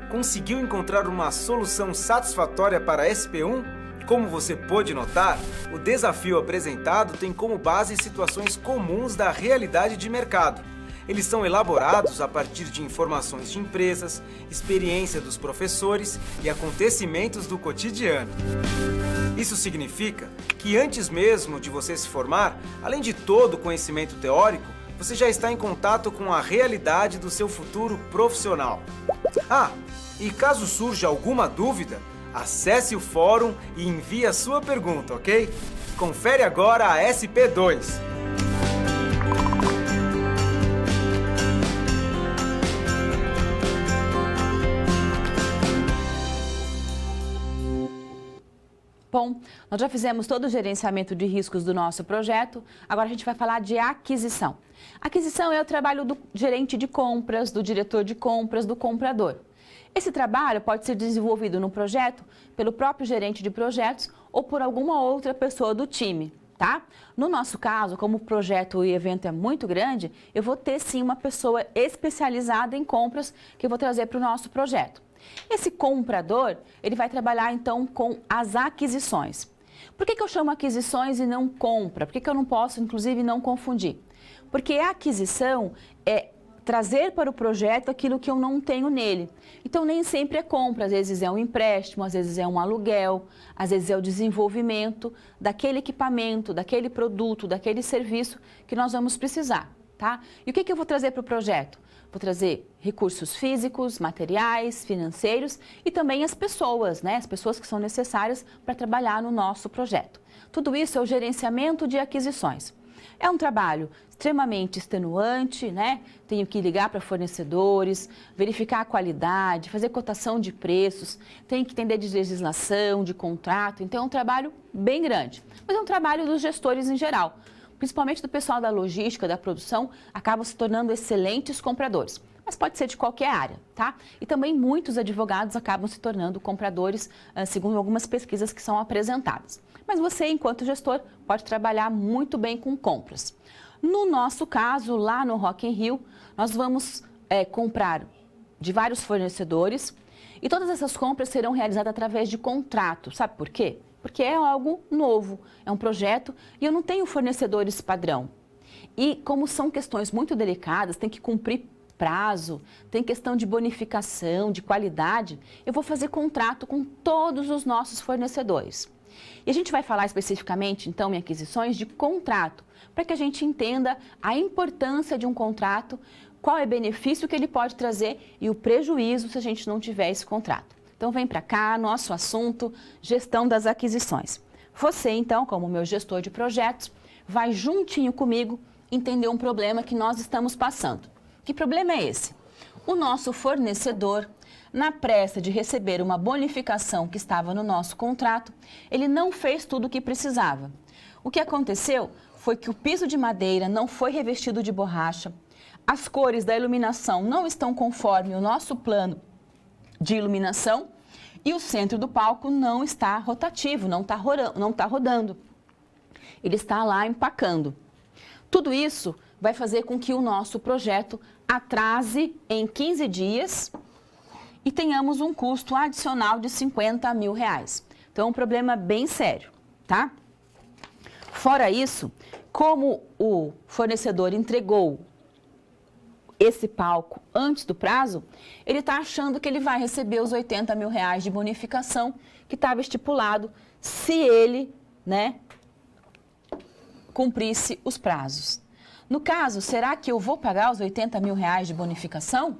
conseguiu encontrar uma solução satisfatória para a SP1? Como você pôde notar, o desafio apresentado tem como base situações comuns da realidade de mercado. Eles são elaborados a partir de informações de empresas, experiência dos professores e acontecimentos do cotidiano. Isso significa que antes mesmo de você se formar, além de todo o conhecimento teórico, você já está em contato com a realidade do seu futuro profissional. Ah, e caso surja alguma dúvida, Acesse o fórum e envie a sua pergunta, ok? Confere agora a SP2. Bom, nós já fizemos todo o gerenciamento de riscos do nosso projeto, agora a gente vai falar de aquisição. Aquisição é o trabalho do gerente de compras, do diretor de compras, do comprador. Esse trabalho pode ser desenvolvido no projeto pelo próprio gerente de projetos ou por alguma outra pessoa do time, tá? No nosso caso, como o projeto e evento é muito grande, eu vou ter sim uma pessoa especializada em compras que eu vou trazer para o nosso projeto. Esse comprador, ele vai trabalhar então com as aquisições. Por que eu chamo aquisições e não compra? Por que eu não posso, inclusive, não confundir? Porque a aquisição é trazer para o projeto aquilo que eu não tenho nele. Então, nem sempre é compra, às vezes é um empréstimo, às vezes é um aluguel, às vezes é o desenvolvimento daquele equipamento, daquele produto, daquele serviço que nós vamos precisar, tá? E o que eu vou trazer para o projeto? Vou trazer recursos físicos, materiais, financeiros e também as pessoas, né? As pessoas que são necessárias para trabalhar no nosso projeto. Tudo isso é o gerenciamento de aquisições. É um trabalho extremamente extenuante, né? Tenho que ligar para fornecedores, verificar a qualidade, fazer cotação de preços, tenho que entender de legislação, de contrato. Então é um trabalho bem grande, mas é um trabalho dos gestores em geral. Principalmente do pessoal da logística, da produção, acabam se tornando excelentes compradores. Mas pode ser de qualquer área, tá? E também muitos advogados acabam se tornando compradores, segundo algumas pesquisas que são apresentadas. Mas você, enquanto gestor, pode trabalhar muito bem com compras. No nosso caso, lá no Rock in Rio, nós vamos comprar de vários fornecedores e todas essas compras serão realizadas através de contrato. Sabe por quê? Porque é algo novo, é um projeto e eu não tenho fornecedores padrão. E como são questões muito delicadas, tem que cumprir prazo, tem questão de bonificação, de qualidade, eu vou fazer contrato com todos os nossos fornecedores. E a gente vai falar especificamente, então, em aquisições de contrato, para que a gente entenda a importância de um contrato, qual é o benefício que ele pode trazer e o prejuízo se a gente não tiver esse contrato. Então, vem para cá, nosso assunto, gestão das aquisições. Você, então, como meu gestor de projetos, vai juntinho comigo entender um problema que nós estamos passando. Que problema é esse? O nosso fornecedor, na pressa de receber uma bonificação que estava no nosso contrato, ele não fez tudo o que precisava. O que aconteceu foi que o piso de madeira não foi revestido de borracha, as cores da iluminação não estão conforme o nosso plano de iluminação e o centro do palco não está rotativo, não está rodando. Ele está lá empacando. Tudo isso vai fazer com que o nosso projeto atrase em 15 dias e tenhamos um custo adicional de R$50 mil. Então, é um problema bem sério, tá? Fora isso, como o fornecedor entregou esse palco antes do prazo, ele está achando que ele vai receber os R$80 mil de bonificação que estava estipulado se ele, né, cumprisse os prazos. No caso, será que eu vou pagar os R$80 mil de bonificação?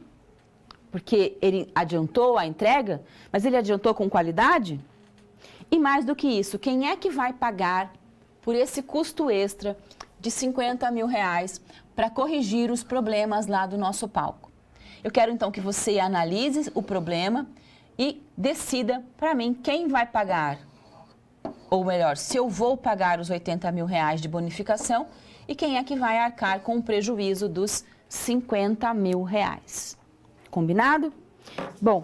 Porque ele adiantou a entrega, mas ele adiantou com qualidade? E mais do que isso, quem é que vai pagar por esse custo extra de R$50 mil para corrigir os problemas lá do nosso palco? Eu quero então que você analise o problema e decida para mim quem vai pagar, ou melhor, se eu vou pagar os R$80 mil de bonificação e quem é que vai arcar com o prejuízo dos R$50 mil. Combinado? Bom,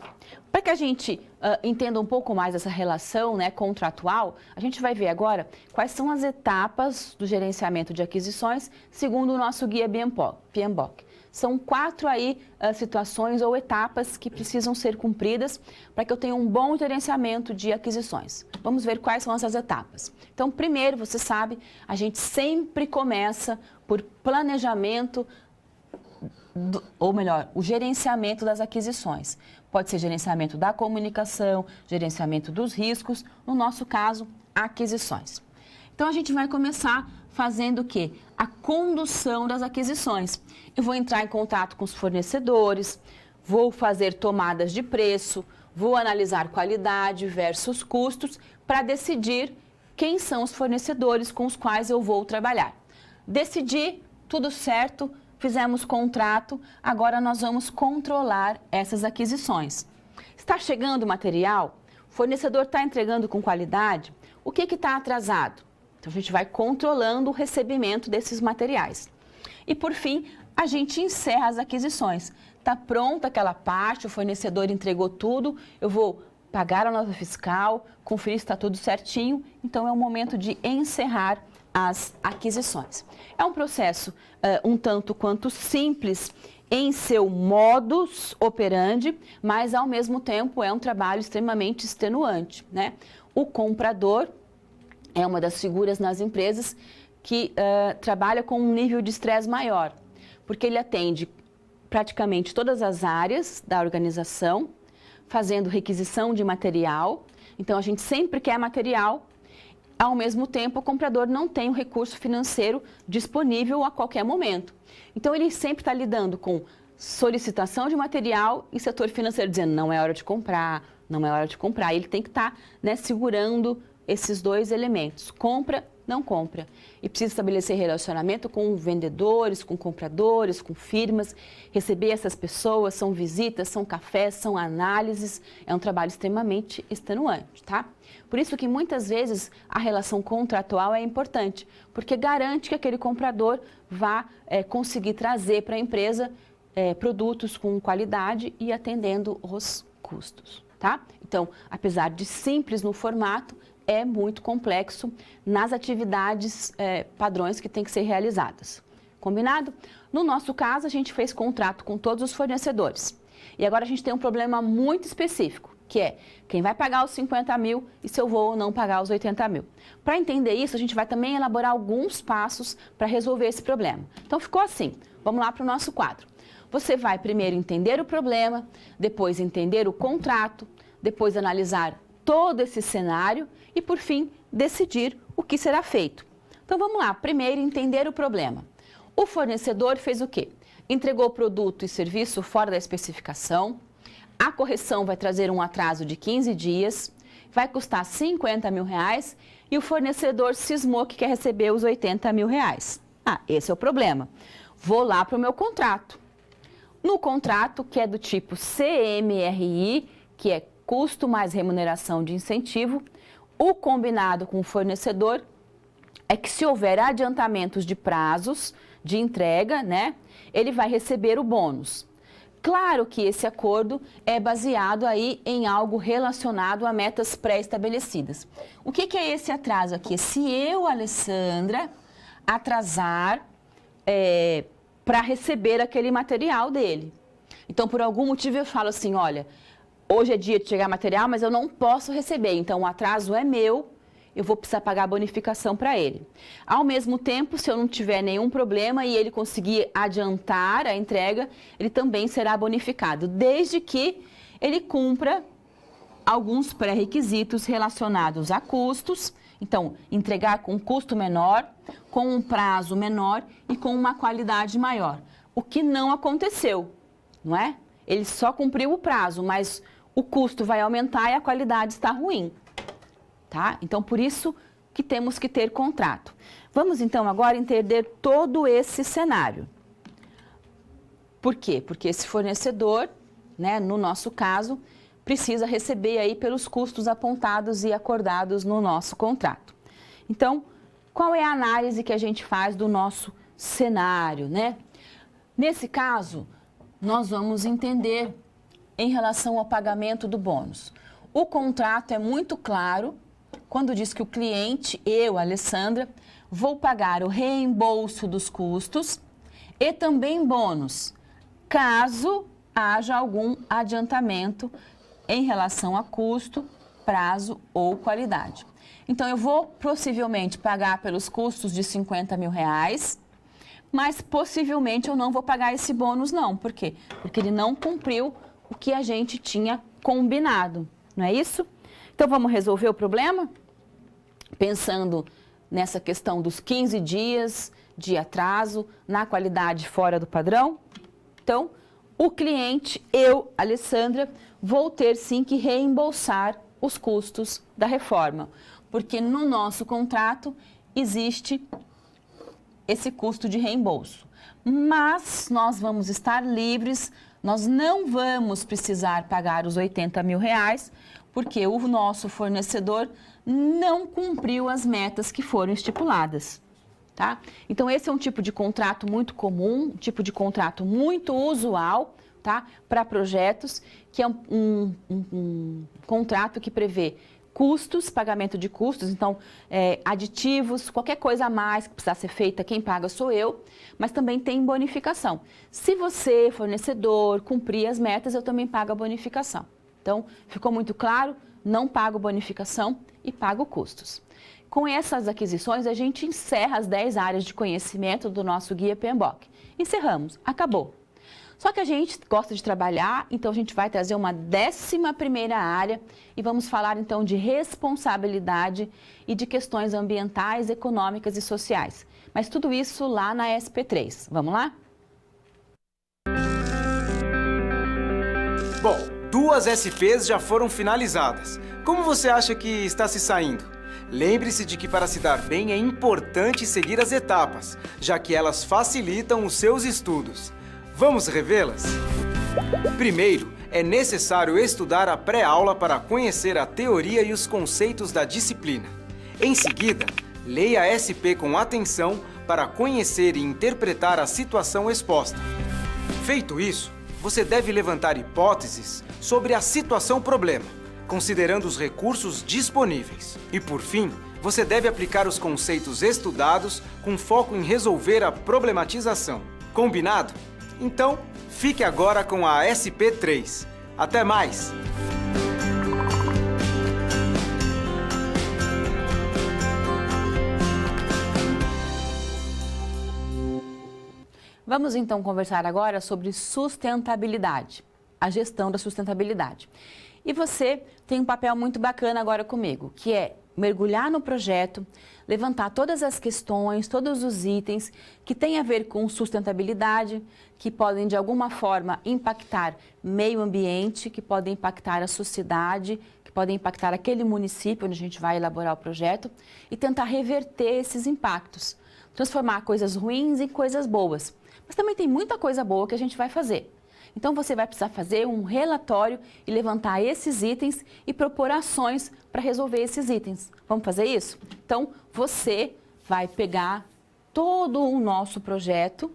para que a gente entenda um pouco mais essa relação, né, contratual, a gente vai ver agora quais são as etapas do gerenciamento de aquisições segundo o nosso guia PMBOK. São 4 aí situações ou etapas que precisam ser cumpridas para que eu tenha um bom gerenciamento de aquisições. Vamos ver quais são essas etapas. Então, primeiro, você sabe, a gente sempre começa por planejamento, ou melhor, o gerenciamento das aquisições. Pode ser gerenciamento da comunicação, gerenciamento dos riscos, no nosso caso, aquisições. Então, a gente vai começar fazendo o quê? A condução das aquisições. Eu vou entrar em contato com os fornecedores, vou fazer tomadas de preço, Vou analisar qualidade versus custos para decidir quem são os fornecedores com os quais eu vou trabalhar. Decidi, tudo certo, fizemos contrato, agora nós vamos controlar essas aquisições. Está chegando o material? O fornecedor está entregando com qualidade? O que está atrasado? Então, a gente vai controlando o recebimento desses materiais. E, por fim, a gente encerra as aquisições. Está pronta aquela parte, o fornecedor entregou tudo, eu vou pagar a nota fiscal, conferir se está tudo certinho, então é o momento de encerrar as aquisições. É um processo um tanto quanto simples em seu modus operandi, mas ao mesmo tempo é um trabalho extremamente extenuante, né? O comprador é uma das figuras nas empresas que trabalha com um nível de estresse maior, porque ele atende praticamente todas as áreas da organização, fazendo requisição de material. Então, a gente sempre quer material. Ao mesmo tempo, o comprador não tem o recurso financeiro disponível a qualquer momento. Então, ele sempre está lidando com solicitação de material e setor financeiro dizendo não é hora de comprar, não é hora de comprar. Ele tem que estar segurando esses dois elementos, compra, não compra. E precisa estabelecer relacionamento com vendedores, com compradores, com firmas, receber essas pessoas, são visitas, são cafés, são análises, é um trabalho extremamente extenuante, tá? Por isso que muitas vezes a relação contratual é importante, porque garante que aquele comprador vá conseguir trazer para a empresa produtos com qualidade e atendendo os custos, tá? Então, apesar de simples no formato, é muito complexo nas atividades padrões que têm que ser realizadas. Combinado? No nosso caso, a gente fez contrato com todos os fornecedores. E agora a gente tem um problema muito específico, que é quem vai pagar os 50 mil e se eu vou ou não pagar os 80 mil. Para entender isso, a gente vai também elaborar alguns passos para resolver esse problema. Então, ficou assim. Vamos lá para o nosso quadro. Você vai primeiro entender o problema, depois entender o contrato, depois analisar todo esse cenário e, por fim, decidir o que será feito. Então, vamos lá. Primeiro, entender o problema. O fornecedor fez o quê? Entregou produto e serviço fora da especificação. A correção vai trazer um atraso de 15 dias, vai custar 50 mil reais e o fornecedor cismou que quer receber os 80 mil reais. Ah, esse é o problema. Vou lá para o meu contrato. No contrato, que é do tipo CMRI, que é custo mais remuneração de incentivo, o combinado com o fornecedor é que se houver adiantamentos de prazos de entrega, né, ele vai receber o bônus. Claro que esse acordo é baseado aí em algo relacionado a metas pré-estabelecidas. O que é esse atraso aqui? Se eu, Alessandra, atrasar para receber aquele material dele. Então, por algum motivo eu falo assim, olha, hoje é dia de chegar material, mas eu não posso receber, então o atraso é meu, eu vou precisar pagar a bonificação para ele. Ao mesmo tempo, se eu não tiver nenhum problema e ele conseguir adiantar a entrega, ele também será bonificado, desde que ele cumpra alguns pré-requisitos relacionados a custos. Então, entregar com um custo menor, com um prazo menor e com uma qualidade maior. O que não aconteceu, não é? Ele só cumpriu o prazo, mas o custo vai aumentar e a qualidade está ruim, tá? Então, por isso que temos que ter contrato. Vamos, então, agora entender todo esse cenário. Por quê? Porque esse fornecedor, né, no nosso caso, precisa receber aí pelos custos apontados e acordados no nosso contrato. Então, qual é a análise que a gente faz do nosso cenário, né? Nesse caso, nós vamos entender em relação ao pagamento do bônus. O contrato é muito claro quando diz que o cliente, eu, Alessandra, vou pagar o reembolso dos custos e também bônus, caso haja algum adiantamento em relação a custo, prazo ou qualidade. Então, eu vou possivelmente pagar pelos custos de 50 mil reais, mas possivelmente eu não vou pagar esse bônus não. Por quê? Porque ele não cumpriu o que a gente tinha combinado, não é isso? Então, vamos resolver o problema? Pensando nessa questão dos 15 dias de atraso na qualidade fora do padrão. Então, o cliente, eu, Alessandra, vou ter sim que reembolsar os custos da reforma, porque no nosso contrato existe esse custo de reembolso. Mas nós vamos estar livres, nós não vamos precisar pagar os R$80 mil, porque o nosso fornecedor não cumpriu as metas que foram estipuladas. Tá? Então, esse é um tipo de contrato muito comum, um tipo de contrato muito usual, tá? Para projetos, que é um contrato que prevê custos, pagamento de custos, então, aditivos, qualquer coisa a mais que precisar ser feita, quem paga sou eu, mas também tem bonificação. Se você, fornecedor, cumprir as metas, eu também pago a bonificação. Então, ficou muito claro? Não pago bonificação e pago custos. Com essas aquisições, a gente encerra as 10 áreas de conhecimento do nosso Guia PMBOK. Encerramos, acabou. Só que a gente gosta de trabalhar, então a gente vai trazer uma 11ª área e vamos falar então de responsabilidade e de questões ambientais, econômicas e sociais. Mas tudo isso lá na SP3. Vamos lá? Bom, 2 SPs já foram finalizadas. Como você acha que está se saindo? Lembre-se de que para se dar bem é importante seguir as etapas, já que elas facilitam os seus estudos. Vamos revê-las? Primeiro, é necessário estudar a pré-aula para conhecer a teoria e os conceitos da disciplina. Em seguida, leia a SP com atenção para conhecer e interpretar a situação exposta. Feito isso, você deve levantar hipóteses sobre a situação-problema, considerando os recursos disponíveis. E, por fim, você deve aplicar os conceitos estudados com foco em resolver a problematização. Combinado? Então, fique agora com a SP3. Até mais! Vamos então conversar agora sobre sustentabilidade, a gestão da sustentabilidade. E você tem um papel muito bacana agora comigo, que é mergulhar no projeto, levantar todas as questões, todos os itens que têm a ver com sustentabilidade, que podem de alguma forma impactar meio ambiente, que podem impactar a sociedade, que podem impactar aquele município onde a gente vai elaborar o projeto e tentar reverter esses impactos, transformar coisas ruins em coisas boas. Mas também tem muita coisa boa que a gente vai fazer. Então, você vai precisar fazer um relatório e levantar esses itens e propor ações para resolver esses itens. Vamos fazer isso? Então, você vai pegar todo o nosso projeto,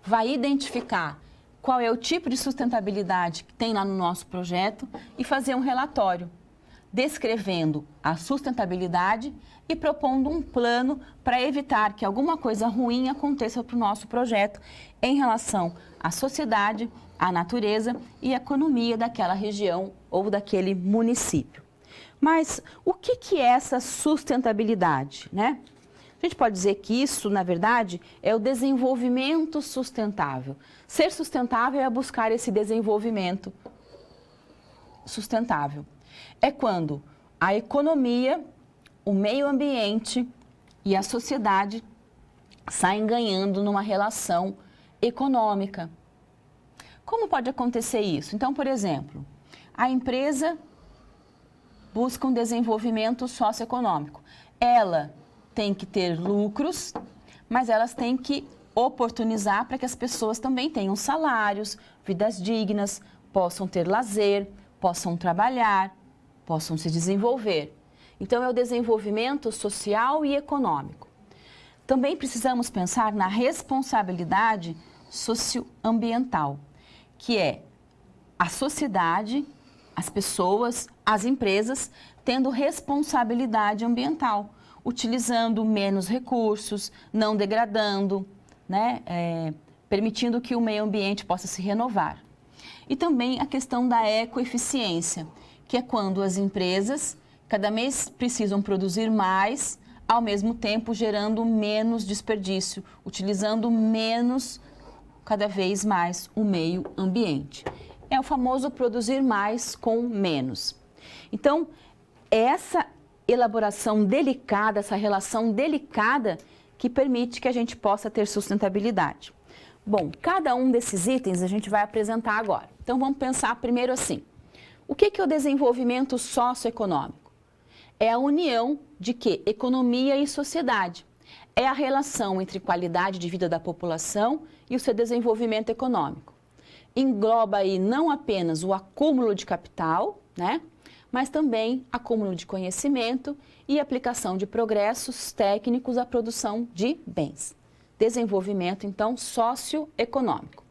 vai identificar qual é o tipo de sustentabilidade que tem lá no nosso projeto e fazer um relatório descrevendo a sustentabilidade e propondo um plano para evitar que alguma coisa ruim aconteça para o nosso projeto em relação à sociedade, à natureza e à economia daquela região ou daquele município. Mas o que é essa sustentabilidade, né? A gente pode dizer que isso, na verdade, é o desenvolvimento sustentável. Ser sustentável é buscar esse desenvolvimento sustentável. É quando a economia, o meio ambiente e a sociedade saem ganhando numa relação econômica. Como pode acontecer isso? Então, por exemplo, a empresa busca um desenvolvimento socioeconômico. Ela tem que ter lucros, mas elas têm que oportunizar para que as pessoas também tenham salários, vidas dignas, possam ter lazer, possam trabalhar, possam se desenvolver. Então, é o desenvolvimento social e econômico. Também precisamos pensar na responsabilidade socioambiental, que é a sociedade, as pessoas, as empresas tendo responsabilidade ambiental, utilizando menos recursos, não degradando, né, permitindo que o meio ambiente possa se renovar. E também a questão da ecoeficiência, que é quando as empresas cada mês precisam produzir mais, ao mesmo tempo gerando menos desperdício, utilizando menos, cada vez mais, o meio ambiente. É o famoso produzir mais com menos. Então, essa elaboração delicada, essa relação delicada que permite que a gente possa ter sustentabilidade. Bom, cada um desses itens a gente vai apresentar agora. Então, vamos pensar primeiro assim. O que é o desenvolvimento socioeconômico? É a união de quê? Economia e sociedade. É a relação entre qualidade de vida da população e o seu desenvolvimento econômico. Engloba aí não apenas o acúmulo de capital, né? Mas também acúmulo de conhecimento e aplicação de progressos técnicos à produção de bens. Desenvolvimento, então, socioeconômico.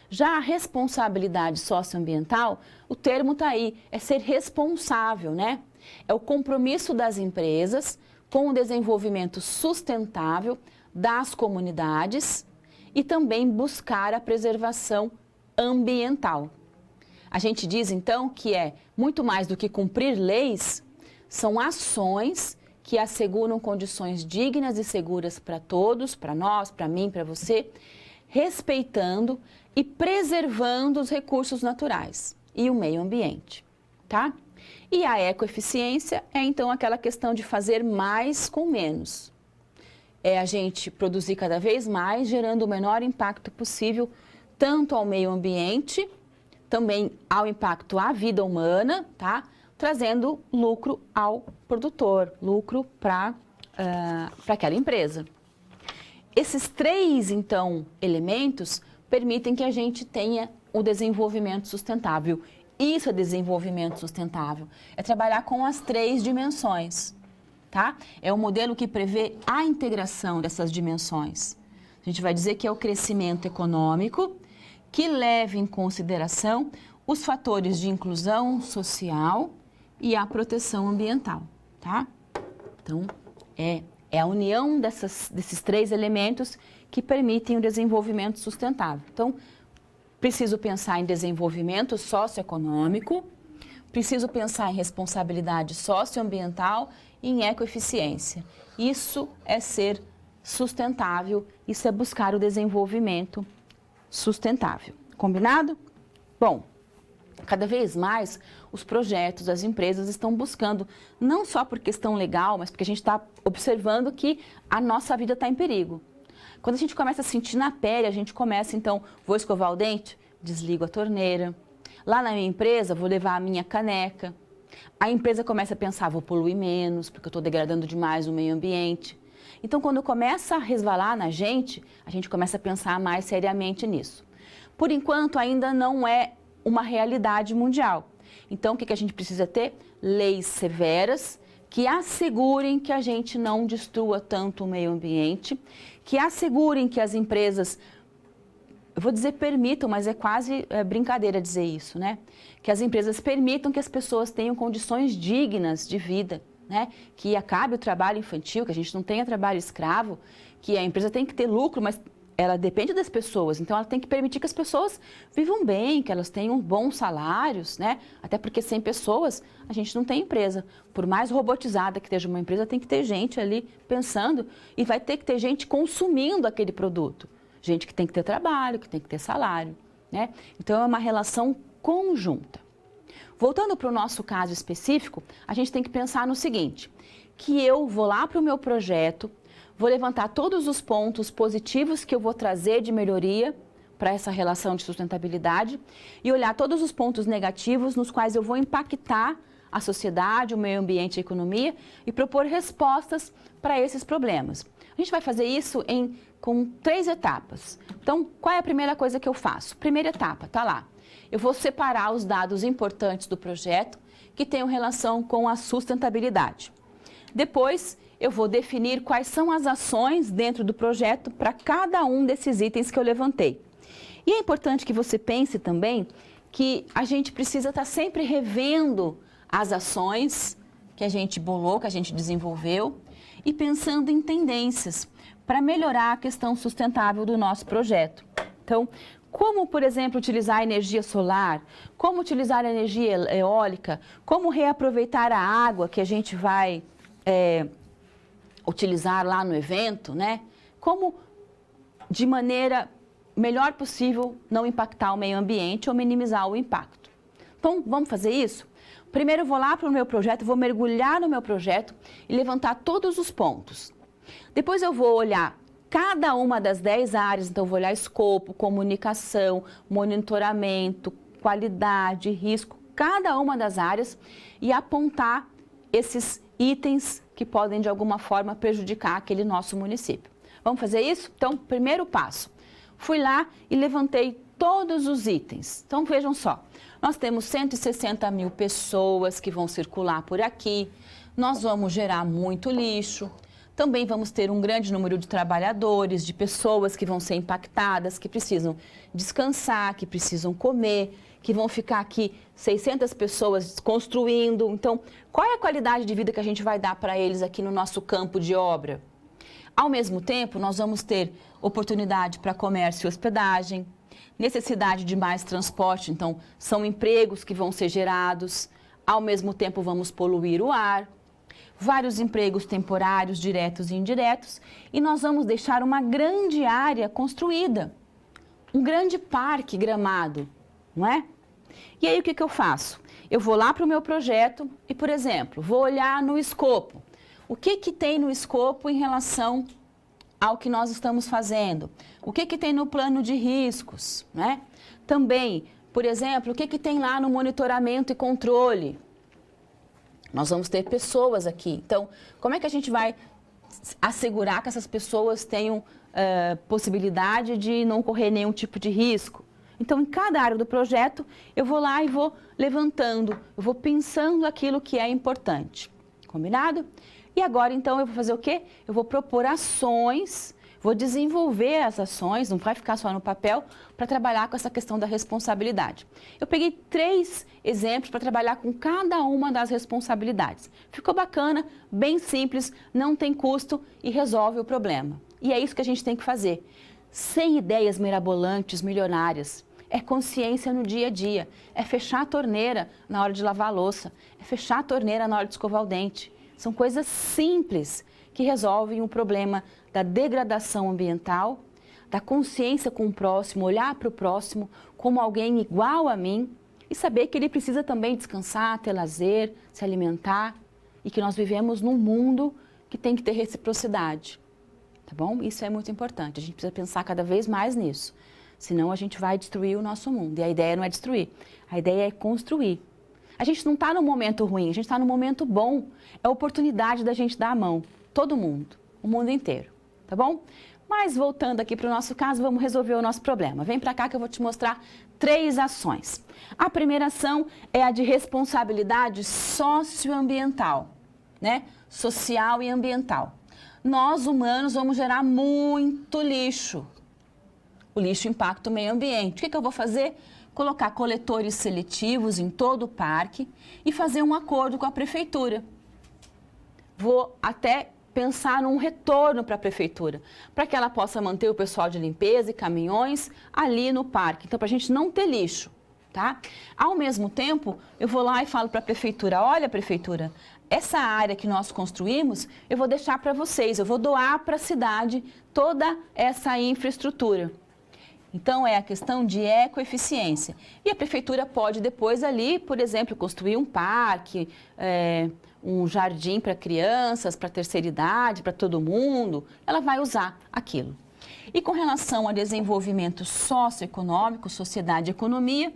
Já a responsabilidade socioambiental, o termo está aí, é ser responsável, né? É o compromisso das empresas com o desenvolvimento sustentável das comunidades e também buscar a preservação ambiental. A gente diz, então, que é muito mais do que cumprir leis, são ações que asseguram condições dignas e seguras para todos, para nós, para mim, para você, respeitando e preservando os recursos naturais e o meio ambiente, tá? E a ecoeficiência é, então, aquela questão de fazer mais com menos. É a gente produzir cada vez mais, gerando o menor impacto possível, tanto ao meio ambiente, também ao impacto à vida humana, tá? Trazendo lucro ao produtor, lucro para aquela empresa. Esses três, então, elementos permitem que a gente tenha o desenvolvimento sustentável. Isso é desenvolvimento sustentável, é trabalhar com as três dimensões, tá? É um modelo que prevê a integração dessas dimensões. A gente vai dizer que é o crescimento econômico, que leva em consideração os fatores de inclusão social e a proteção ambiental, tá? Então, é a união desses três elementos que permitem o desenvolvimento sustentável. Então, preciso pensar em desenvolvimento socioeconômico, preciso pensar em responsabilidade socioambiental e em ecoeficiência. Isso é ser sustentável, isso é buscar o desenvolvimento sustentável. Combinado? Bom, cada vez mais os projetos, as empresas estão buscando, não só por questão legal, mas porque a gente está observando que a nossa vida está em perigo. Quando a gente começa a sentir na pele, a gente começa, então, vou escovar o dente, desligo a torneira. Lá na minha empresa, vou levar a minha caneca. A empresa começa a pensar, vou poluir menos, porque eu estou degradando demais o meio ambiente. Então, quando começa a resvalar na gente, a gente começa a pensar mais seriamente nisso. Por enquanto, ainda não é uma realidade mundial. Então, o que a gente precisa ter? Leis severas que assegurem que a gente não destrua tanto o meio ambiente, que assegurem que as empresas, eu vou dizer permitam, mas é quase brincadeira dizer isso, né? Que as empresas permitam que as pessoas tenham condições dignas de vida, né? Que acabe o trabalho infantil, que a gente não tenha trabalho escravo, que a empresa tem que ter lucro, mas ela depende das pessoas, então ela tem que permitir que as pessoas vivam bem, que elas tenham bons salários, né? Até porque sem pessoas a gente não tem empresa. Por mais robotizada que esteja uma empresa, tem que ter gente ali pensando e vai ter que ter gente consumindo aquele produto. Gente que tem que ter trabalho, que tem que ter salário, né? Então é uma relação conjunta. Voltando para o nosso caso específico, a gente tem que pensar no seguinte, que eu vou lá para o meu projeto, vou levantar todos os pontos positivos que eu vou trazer de melhoria para essa relação de sustentabilidade e olhar todos os pontos negativos nos quais eu vou impactar a sociedade, o meio ambiente e a economia e propor respostas para esses problemas. A gente vai fazer isso com 3 etapas. Então, qual é a primeira coisa que eu faço? Primeira etapa, tá lá. Eu vou separar os dados importantes do projeto que tenham relação com a sustentabilidade. Depois, eu vou definir quais são as ações dentro do projeto para cada um desses itens que eu levantei. E é importante que você pense também que a gente precisa estar sempre revendo as ações que a gente bolou, que a gente desenvolveu e pensando em tendências para melhorar a questão sustentável do nosso projeto. Então, como, por exemplo, utilizar a energia solar, como utilizar a energia eólica, como reaproveitar a água que a gente vai utilizar lá no evento, né? Como, de maneira melhor possível, não impactar o meio ambiente ou minimizar o impacto. Então, vamos fazer isso? Primeiro, eu vou lá para o meu projeto, vou mergulhar no meu projeto e levantar todos os pontos. Depois, eu vou olhar cada uma das 10 áreas, então eu vou olhar escopo, comunicação, monitoramento, qualidade, risco, cada uma das áreas e apontar esses itens que podem de alguma forma prejudicar aquele nosso município. Vamos fazer isso? Então, primeiro passo, fui lá e levantei todos os itens. Então, vejam só, nós temos 160 mil pessoas que vão circular por aqui, nós vamos gerar muito lixo, também vamos ter um grande número de trabalhadores, de pessoas que vão ser impactadas, que precisam descansar, que precisam comer, que vão ficar aqui 600 pessoas construindo. Então, qual é a qualidade de vida que a gente vai dar para eles aqui no nosso campo de obra? Ao mesmo tempo, nós vamos ter oportunidade para comércio e hospedagem, necessidade de mais transporte, então são empregos que vão ser gerados, ao mesmo tempo vamos poluir o ar, vários empregos temporários, diretos e indiretos, e nós vamos deixar uma grande área construída, um grande parque gramado, não é? E aí o que eu faço? Eu vou lá para o meu projeto e, por exemplo, vou olhar no escopo. O que tem no escopo em relação ao que nós estamos fazendo? O que tem no plano de riscos, né? Também, por exemplo, o que tem lá no monitoramento e controle? Nós vamos ter pessoas aqui. Então, como é que a gente vai assegurar que essas pessoas tenham possibilidade de não correr nenhum tipo de risco? Então, em cada área do projeto, eu vou lá e vou levantando, eu vou pensando aquilo que é importante. Combinado? E agora, então, eu vou fazer o quê? Eu vou propor ações, vou desenvolver as ações, não vai ficar só no papel, para trabalhar com essa questão da responsabilidade. Eu peguei 3 exemplos para trabalhar com cada uma das responsabilidades. Ficou bacana, bem simples, não tem custo e resolve o problema. E é isso que a gente tem que fazer. Sem ideias mirabolantes, milionárias. É consciência no dia a dia. É fechar a torneira na hora de lavar a louça. É fechar a torneira na hora de escovar o dente. São coisas simples que resolvem o problema da degradação ambiental, da consciência com o próximo, olhar para o próximo como alguém igual a mim e saber que ele precisa também descansar, ter lazer, se alimentar e que nós vivemos num mundo que tem que ter reciprocidade. Tá bom? Isso é muito importante. A gente precisa pensar cada vez mais nisso. Senão a gente vai destruir o nosso mundo. E a ideia não é destruir, a ideia é construir. A gente não está no momento ruim, a gente está no momento bom. É a oportunidade da gente dar a mão. Todo mundo, o mundo inteiro. Tá bom? Mas voltando aqui para o nosso caso, vamos resolver o nosso problema. Vem para cá que eu vou te mostrar 3 ações. A primeira ação é a de responsabilidade socioambiental, né? Social e ambiental. Nós, humanos, vamos gerar muito lixo. O lixo impacta o meio ambiente. O que eu vou fazer? Colocar coletores seletivos em todo o parque e fazer um acordo com a prefeitura. Vou até pensar num retorno para a prefeitura, para que ela possa manter o pessoal de limpeza e caminhões ali no parque. Então, para a gente não ter lixo, tá? Ao mesmo tempo, eu vou lá e falo para a prefeitura, olha, prefeitura, essa área que nós construímos, eu vou deixar para vocês, eu vou doar para a cidade toda essa infraestrutura. Então, é a questão de ecoeficiência. E a prefeitura pode depois ali, por exemplo, construir um parque, um jardim para crianças, para a terceira idade, para todo mundo. Ela vai usar aquilo. E com relação ao desenvolvimento socioeconômico, sociedade e economia,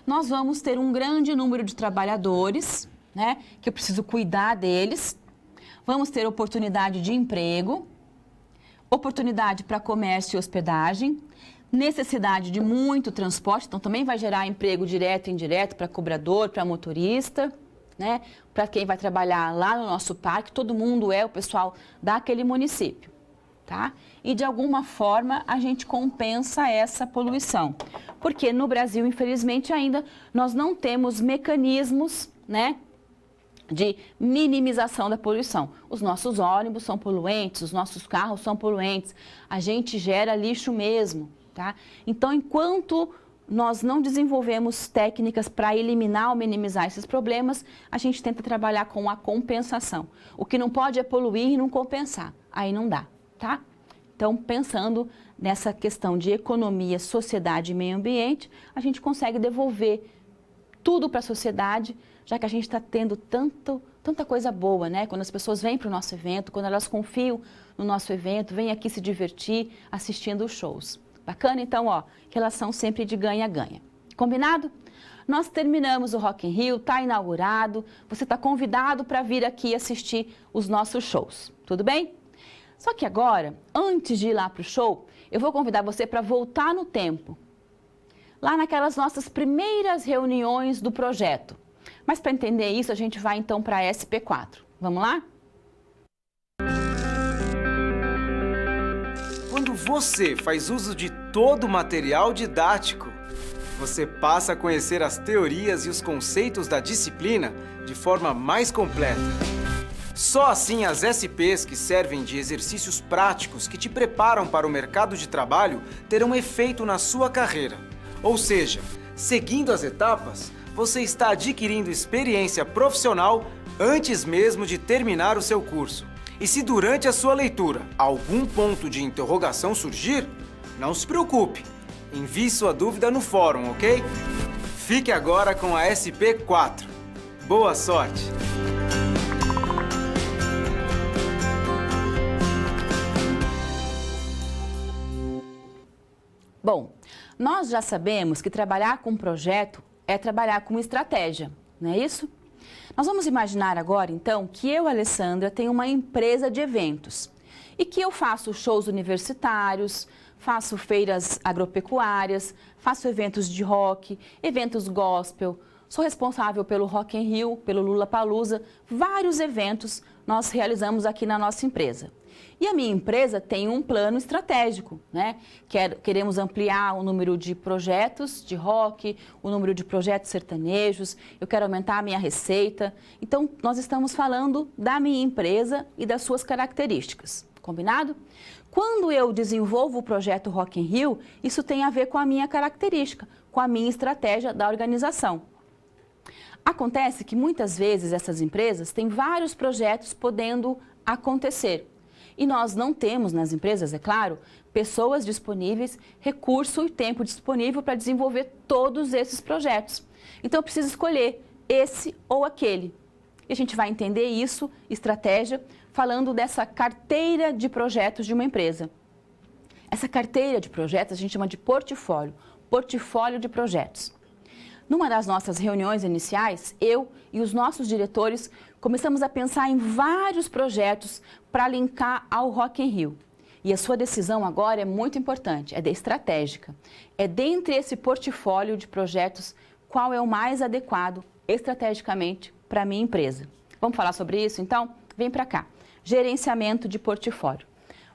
nós vamos ter um grande número de trabalhadores, né, que eu preciso cuidar deles. Vamos ter oportunidade de emprego, oportunidade para comércio e hospedagem, necessidade de muito transporte, então também vai gerar emprego direto e indireto para cobrador, para motorista, né? Para quem vai trabalhar lá no nosso parque, todo mundo é o pessoal daquele município, tá? E de alguma forma a gente compensa essa poluição, porque no Brasil, infelizmente, ainda nós não temos mecanismos, né, de minimização da poluição. Os nossos ônibus são poluentes, os nossos carros são poluentes, a gente gera lixo mesmo. Tá? Então, enquanto nós não desenvolvemos técnicas para eliminar ou minimizar esses problemas, a gente tenta trabalhar com a compensação. O que não pode é poluir e não compensar. Aí não dá, tá? Então, pensando nessa questão de economia, sociedade e meio ambiente, a gente consegue devolver tudo para a sociedade, já que a gente está tendo tanta coisa boa, né? Quando as pessoas vêm para o nosso evento, quando elas confiam no nosso evento, vêm aqui se divertir assistindo os shows. Bacana? Então, ó, relação sempre de ganha-ganha. Combinado? Nós terminamos o Rock in Rio, está inaugurado, você está convidado para vir aqui assistir os nossos shows, tudo bem? Só que agora, antes de ir lá para o show, eu vou convidar você para voltar no tempo, lá naquelas nossas primeiras reuniões do projeto. Mas para entender isso, a gente vai então para a SP4. Vamos lá? Quando você faz uso de todo o material didático, você passa a conhecer as teorias e os conceitos da disciplina de forma mais completa. Só assim as SPs que servem de exercícios práticos que te preparam para o mercado de trabalho terão efeito na sua carreira. Ou seja, seguindo as etapas, você está adquirindo experiência profissional antes mesmo de terminar o seu curso. E se durante a sua leitura algum ponto de interrogação surgir, não se preocupe. Envie sua dúvida no fórum, ok? Fique agora com a SP4. Boa sorte! Bom, nós já sabemos que trabalhar com projeto é trabalhar com estratégia, não é isso? Nós vamos imaginar agora, então, que eu, Alessandra, tenho uma empresa de eventos e que eu faço shows universitários, faço feiras agropecuárias, faço eventos de rock, eventos gospel, sou responsável pelo Rock in Rio, pelo Lollapalooza, vários eventos nós realizamos aqui na nossa empresa. E a minha empresa tem um plano estratégico, né? Queremos ampliar o número de projetos de rock, o número de projetos sertanejos, eu quero aumentar a minha receita. Então, nós estamos falando da minha empresa e das suas características, combinado? Quando eu desenvolvo o projeto Rock in Rio, isso tem a ver com a minha característica, com a minha estratégia da organização. Acontece que muitas vezes essas empresas têm vários projetos podendo acontecer. E nós não temos nas empresas, é claro, pessoas disponíveis, recurso e tempo disponível para desenvolver todos esses projetos. Então eu preciso escolher esse ou aquele. E a gente vai entender isso, estratégia, falando dessa carteira de projetos de uma empresa. Essa carteira de projetos a gente chama de portfólio de projetos. Numa das nossas reuniões iniciais, eu e os nossos diretores começamos a pensar em vários projetos para linkar ao Rock in Rio. E a sua decisão agora é muito importante, é estratégica. É dentre esse portfólio de projetos qual é o mais adequado estrategicamente para a minha empresa. Vamos falar sobre isso então? Vem para cá. Gerenciamento de portfólio.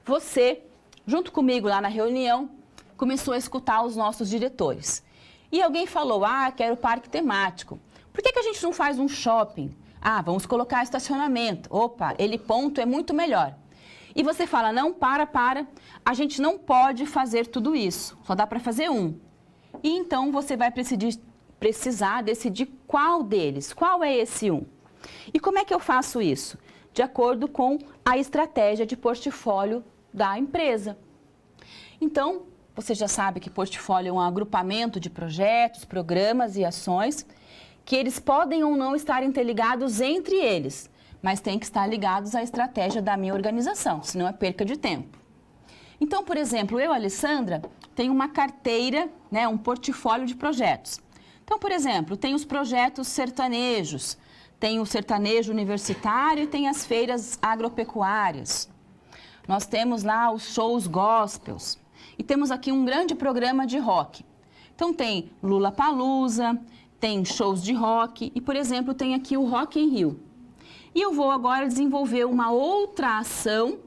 Você, junto comigo lá na reunião, começou a escutar os nossos diretores. E alguém falou, quero parque temático. Por que a gente não faz um shopping? Vamos colocar estacionamento. Opa, ponto é muito melhor. E você fala, não, para. A gente não pode fazer tudo isso. Só dá para fazer um. E então você vai precisar decidir qual deles. Qual é esse um? E como é que eu faço isso? De acordo com a estratégia de portfólio da empresa. Então, você já sabe que portfólio é um agrupamento de projetos, programas e ações que eles podem ou não estar interligados entre eles, mas tem que estar ligados à estratégia da minha organização, senão é perca de tempo. Então, por exemplo, eu, Alessandra, tenho uma carteira, né, um portfólio de projetos. Então, por exemplo, tem os projetos sertanejos, tem o sertanejo universitário e tem as feiras agropecuárias. Nós temos lá os shows gospels. E temos aqui um grande programa de rock. Então tem Lollapalooza, tem shows de rock e, por exemplo, tem aqui o Rock in Rio. E eu vou agora desenvolver uma outra ação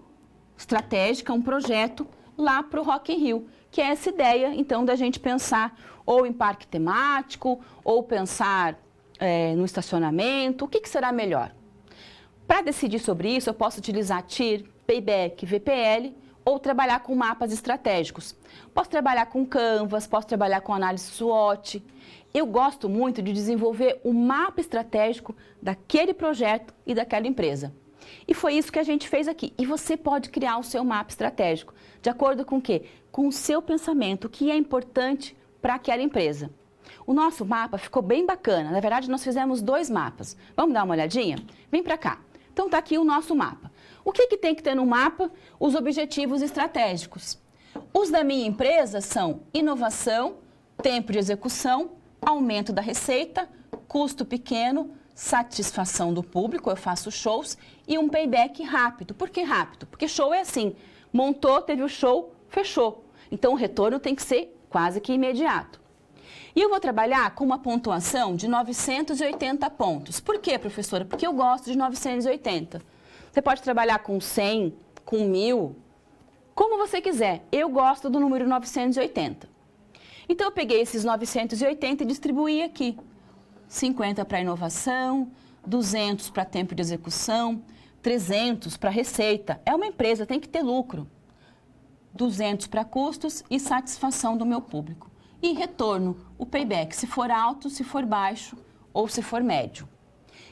estratégica, um projeto lá para o Rock in Rio, que é essa ideia, então, da gente pensar ou em parque temático, ou pensar no estacionamento, o que será melhor? Para decidir sobre isso, eu posso utilizar TIR, Payback, VPL, ou trabalhar com mapas estratégicos. Posso trabalhar com Canvas, posso trabalhar com análise SWOT. Eu gosto muito de desenvolver o mapa estratégico daquele projeto e daquela empresa. E foi isso que a gente fez aqui. E você pode criar o seu mapa estratégico. De acordo com o quê? Com o seu pensamento, o que é importante para aquela empresa. o nosso mapa ficou bem bacana. Na verdade, nós fizemos 2 mapas. Vamos dar uma olhadinha? Vem para cá. Então, está aqui o nosso mapa. O que tem que ter no mapa? Os objetivos estratégicos. Os da minha empresa são inovação, tempo de execução, aumento da receita, custo pequeno, satisfação do público, eu faço shows, e um payback rápido. Por que rápido? Porque show é assim, montou, teve o show, fechou. Então, o retorno tem que ser quase que imediato. E eu vou trabalhar com uma pontuação de 980 pontos. Por quê, professora? Porque eu gosto de 980. Você pode trabalhar com 100, com 1000, como você quiser. Eu gosto do número 980. Então, eu peguei esses 980 e distribuí aqui. 50 para inovação, 200 para tempo de execução, 300 para receita. É uma empresa, tem que ter lucro. 200 para custos e satisfação do meu público. E retorno, o payback, se for alto, se for baixo ou se for médio.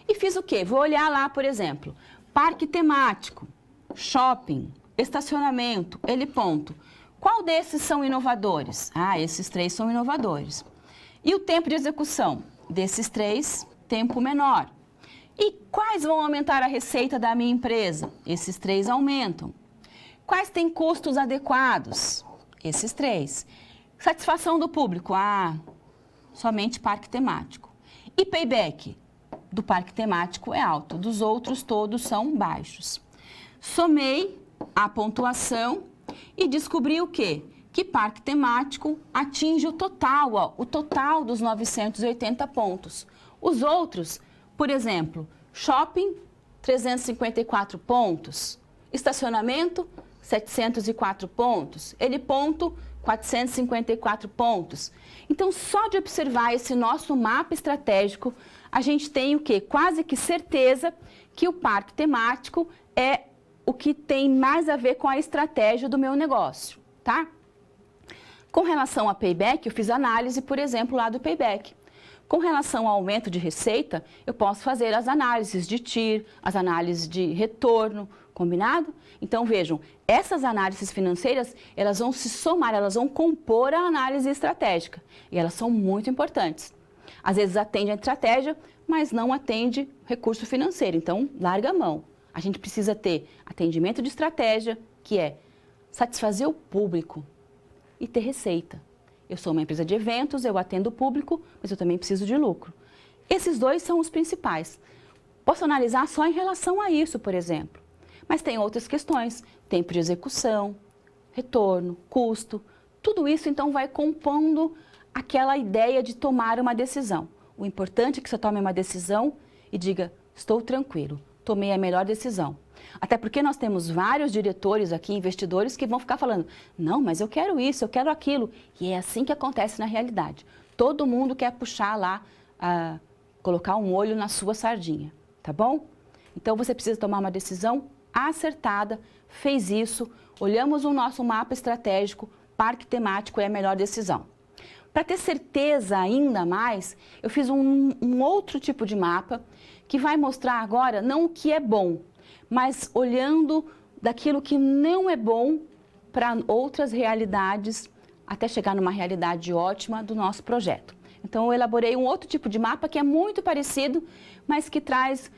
E fiz o quê? Vou olhar lá, por exemplo, parque temático, shopping, estacionamento, heliponto. Qual desses são inovadores? Ah, esses 3 são inovadores. E o tempo de execução? Desses 3, tempo menor. E quais vão aumentar a receita da minha empresa? Esses 3 aumentam. Quais têm custos adequados? Esses 3. Satisfação do público? Ah, somente parque temático. E payback? Do parque temático é alto, dos outros todos são baixos. Somei a pontuação e descobri o quê? Que parque temático atinge o total dos 980 pontos. Os outros, por exemplo, shopping, 354 pontos, estacionamento, 704 pontos, heliponto, 454 pontos. Então, só de observar esse nosso mapa estratégico, a gente tem o quê? Quase que certeza que o parque temático é o que tem mais a ver com a estratégia do meu negócio, tá? Com relação a payback, eu fiz análise, por exemplo, lá do payback. Com relação ao aumento de receita, eu posso fazer as análises de TIR, as análises de retorno, combinado? Então, vejam, essas análises financeiras, elas vão se somar, elas vão compor a análise estratégica. E elas são muito importantes. Às vezes atende a estratégia, mas não atende recurso financeiro. Então, larga a mão. A gente precisa ter atendimento de estratégia, que é satisfazer o público e ter receita. Eu sou uma empresa de eventos, eu atendo o público, mas eu também preciso de lucro. Esses 2 são os principais. Posso analisar só em relação a isso, por exemplo. Mas tem outras questões, tempo de execução, retorno, custo. Tudo isso, então, vai compondo aquela ideia de tomar uma decisão. O importante é que você tome uma decisão e diga, estou tranquilo, tomei a melhor decisão. Até porque nós temos vários diretores aqui, investidores, que vão ficar falando, não, mas eu quero isso, eu quero aquilo. E é assim que acontece na realidade. Todo mundo quer puxar lá, colocar um olho na sua sardinha, tá bom? Então, você precisa tomar uma decisão acertada, fez isso, olhamos o nosso mapa estratégico, parque temático é a melhor decisão. Para ter certeza ainda mais, eu fiz um outro tipo de mapa que vai mostrar agora não o que é bom, mas olhando daquilo que não é bom para outras realidades, até chegar numa realidade ótima do nosso projeto. Então, eu elaborei um outro tipo de mapa que é muito parecido, mas que traz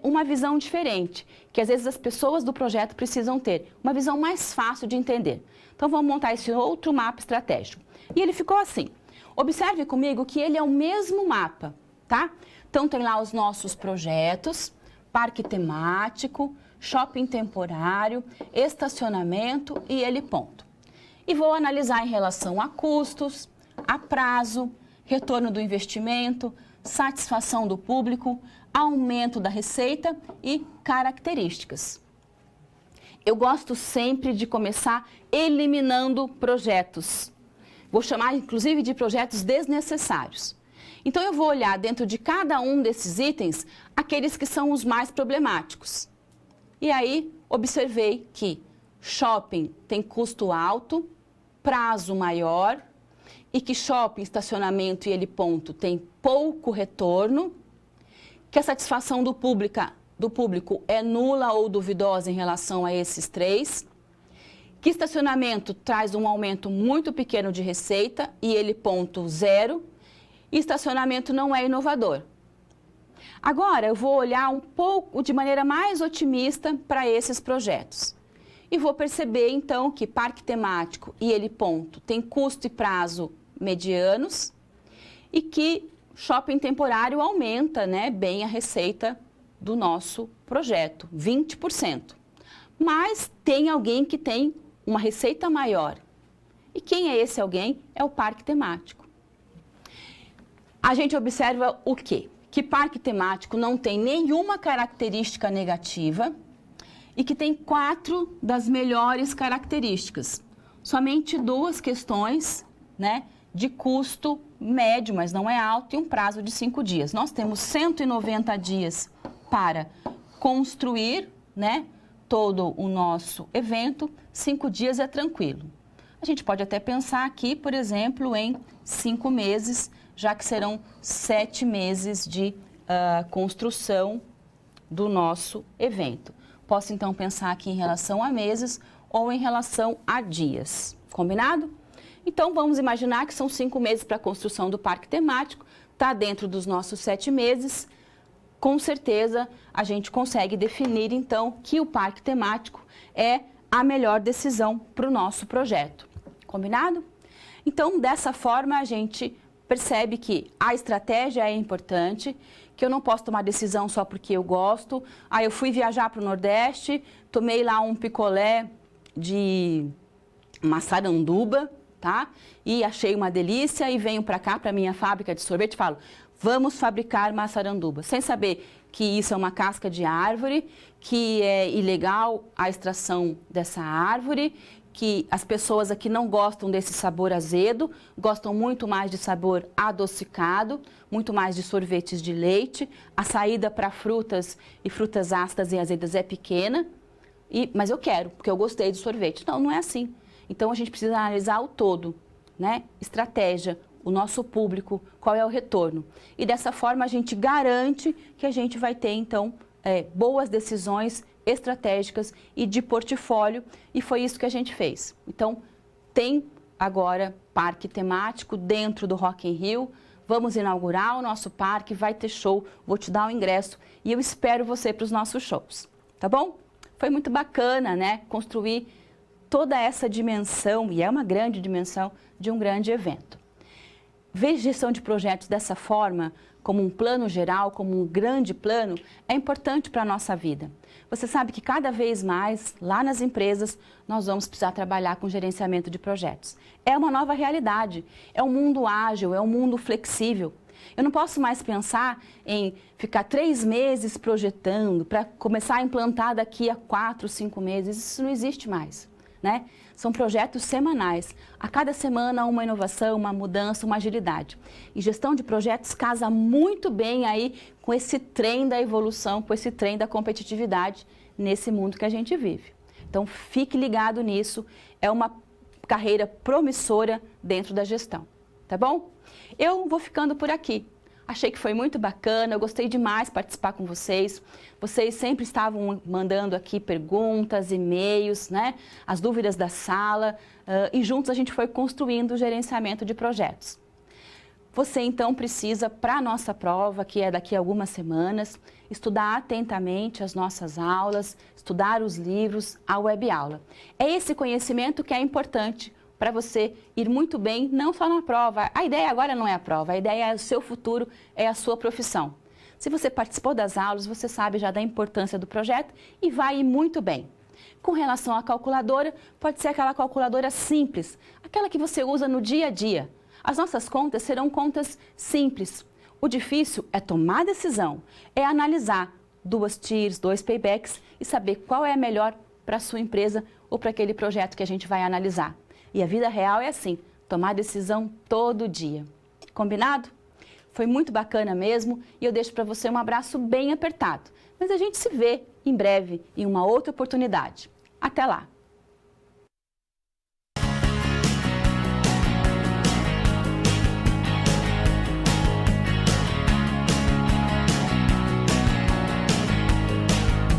uma visão diferente, que às vezes as pessoas do projeto precisam ter, uma visão mais fácil de entender. Então, vamos montar esse outro mapa estratégico. E ele ficou assim. Observe comigo que ele é o mesmo mapa, tá? Então, tem lá os nossos projetos, parque temático, shopping temporário, estacionamento e heliponto. E vou analisar em relação a custos, a prazo, retorno do investimento, satisfação do público, aumento da receita e características. Eu gosto sempre de começar eliminando projetos. Vou chamar, inclusive, de projetos desnecessários. Então, eu vou olhar dentro de cada um desses itens aqueles que são os mais problemáticos. E aí, observei que shopping tem custo alto, prazo maior, e que shopping, estacionamento e heliponto tem pouco retorno, que a satisfação do público é nula ou duvidosa em relação a esses 3, que estacionamento traz um aumento muito pequeno de receita e heliponto 0, e estacionamento não é inovador. Agora, eu vou olhar um pouco de maneira mais otimista para esses projetos. E vou perceber, então, que parque temático e ele ponto tem custo e prazo medianos e que shopping temporário aumenta, né, bem a receita do nosso projeto, 20%. Mas tem alguém que tem uma receita maior. E quem é esse alguém? É o parque temático. A gente observa o quê? Que parque temático não tem nenhuma característica negativa e que tem 4 das melhores características. Somente 2 questões, né, de custo médio, mas não é alto, e um prazo de 5 dias. Nós temos 190 dias para construir, né, todo o nosso evento, 5 dias é tranquilo. A gente pode até pensar aqui, por exemplo, em 5 meses, já que serão 7 meses de construção do nosso evento. Posso, então, pensar aqui em relação a meses ou em relação a dias. Combinado? Então, vamos imaginar que são 5 meses para a construção do parque temático, está dentro dos nossos 7 meses. Com certeza, a gente consegue definir, então, que o parque temático é a melhor decisão para o nosso projeto. Combinado? Então, dessa forma, a gente percebe que a estratégia é importante, que eu não posso tomar decisão só porque eu gosto. Eu fui viajar para o Nordeste, tomei lá um picolé de maçaranduba, tá? E achei uma delícia e venho para cá, para a minha fábrica de sorvete e falo, vamos fabricar maçaranduba, sem saber que isso é uma casca de árvore, que é ilegal a extração dessa árvore, que as pessoas aqui não gostam desse sabor azedo, gostam muito mais de sabor adocicado, muito mais de sorvetes de leite. A saída para frutas e frutas ácidas e azedas é pequena, mas eu quero, porque eu gostei do sorvete. Não, não é assim. Então, a gente precisa analisar o todo, né? Estratégia, o nosso público, qual é o retorno. E dessa forma, a gente garante que a gente vai ter, então, boas decisões estratégicas e de portfólio, e foi isso que a gente fez. Então, tem agora parque temático dentro do Rock in Rio, vamos inaugurar o nosso parque, vai ter show, vou te dar o ingresso e eu espero você para os nossos shows, tá bom? Foi muito bacana, né, construir toda essa dimensão, e é uma grande dimensão, de um grande evento. Ver gestão de projetos dessa forma, como um plano geral, como um grande plano, é importante para a nossa vida. Você sabe que cada vez mais, lá nas empresas, nós vamos precisar trabalhar com gerenciamento de projetos. É uma nova realidade, é um mundo ágil, é um mundo flexível. Eu não posso mais pensar em ficar 3 meses projetando para começar a implantar daqui a 4, 5 meses. Isso não existe mais, né? São projetos semanais. A cada semana uma inovação, uma mudança, uma agilidade. E gestão de projetos casa muito bem aí com esse trem da evolução, com esse trem da competitividade nesse mundo que a gente vive. Então, fique ligado nisso. É uma carreira promissora dentro da gestão, tá bom? Eu vou ficando por aqui. Achei que foi muito bacana, eu gostei demais de participar com vocês. Vocês sempre estavam mandando aqui perguntas, e-mails, né? As dúvidas da sala, e juntos a gente foi construindo o gerenciamento de projetos. Você então precisa, para a nossa prova, que é daqui a algumas semanas, estudar atentamente as nossas aulas, estudar os livros, a web aula. É esse conhecimento que é importante para você ir muito bem, não só na prova. A ideia agora não é a prova, a ideia é o seu futuro, é a sua profissão. Se você participou das aulas, você sabe já da importância do projeto e vai ir muito bem. Com relação à calculadora, pode ser aquela calculadora simples, aquela que você usa no dia a dia. As nossas contas serão contas simples. O difícil é tomar decisão, é analisar 2 TIRs, 2 paybacks e saber qual é a melhor para a sua empresa ou para aquele projeto que a gente vai analisar. E a vida real é assim, tomar decisão todo dia. Combinado? Foi muito bacana mesmo e eu deixo para você um abraço bem apertado. Mas a gente se vê em breve em uma outra oportunidade. Até lá!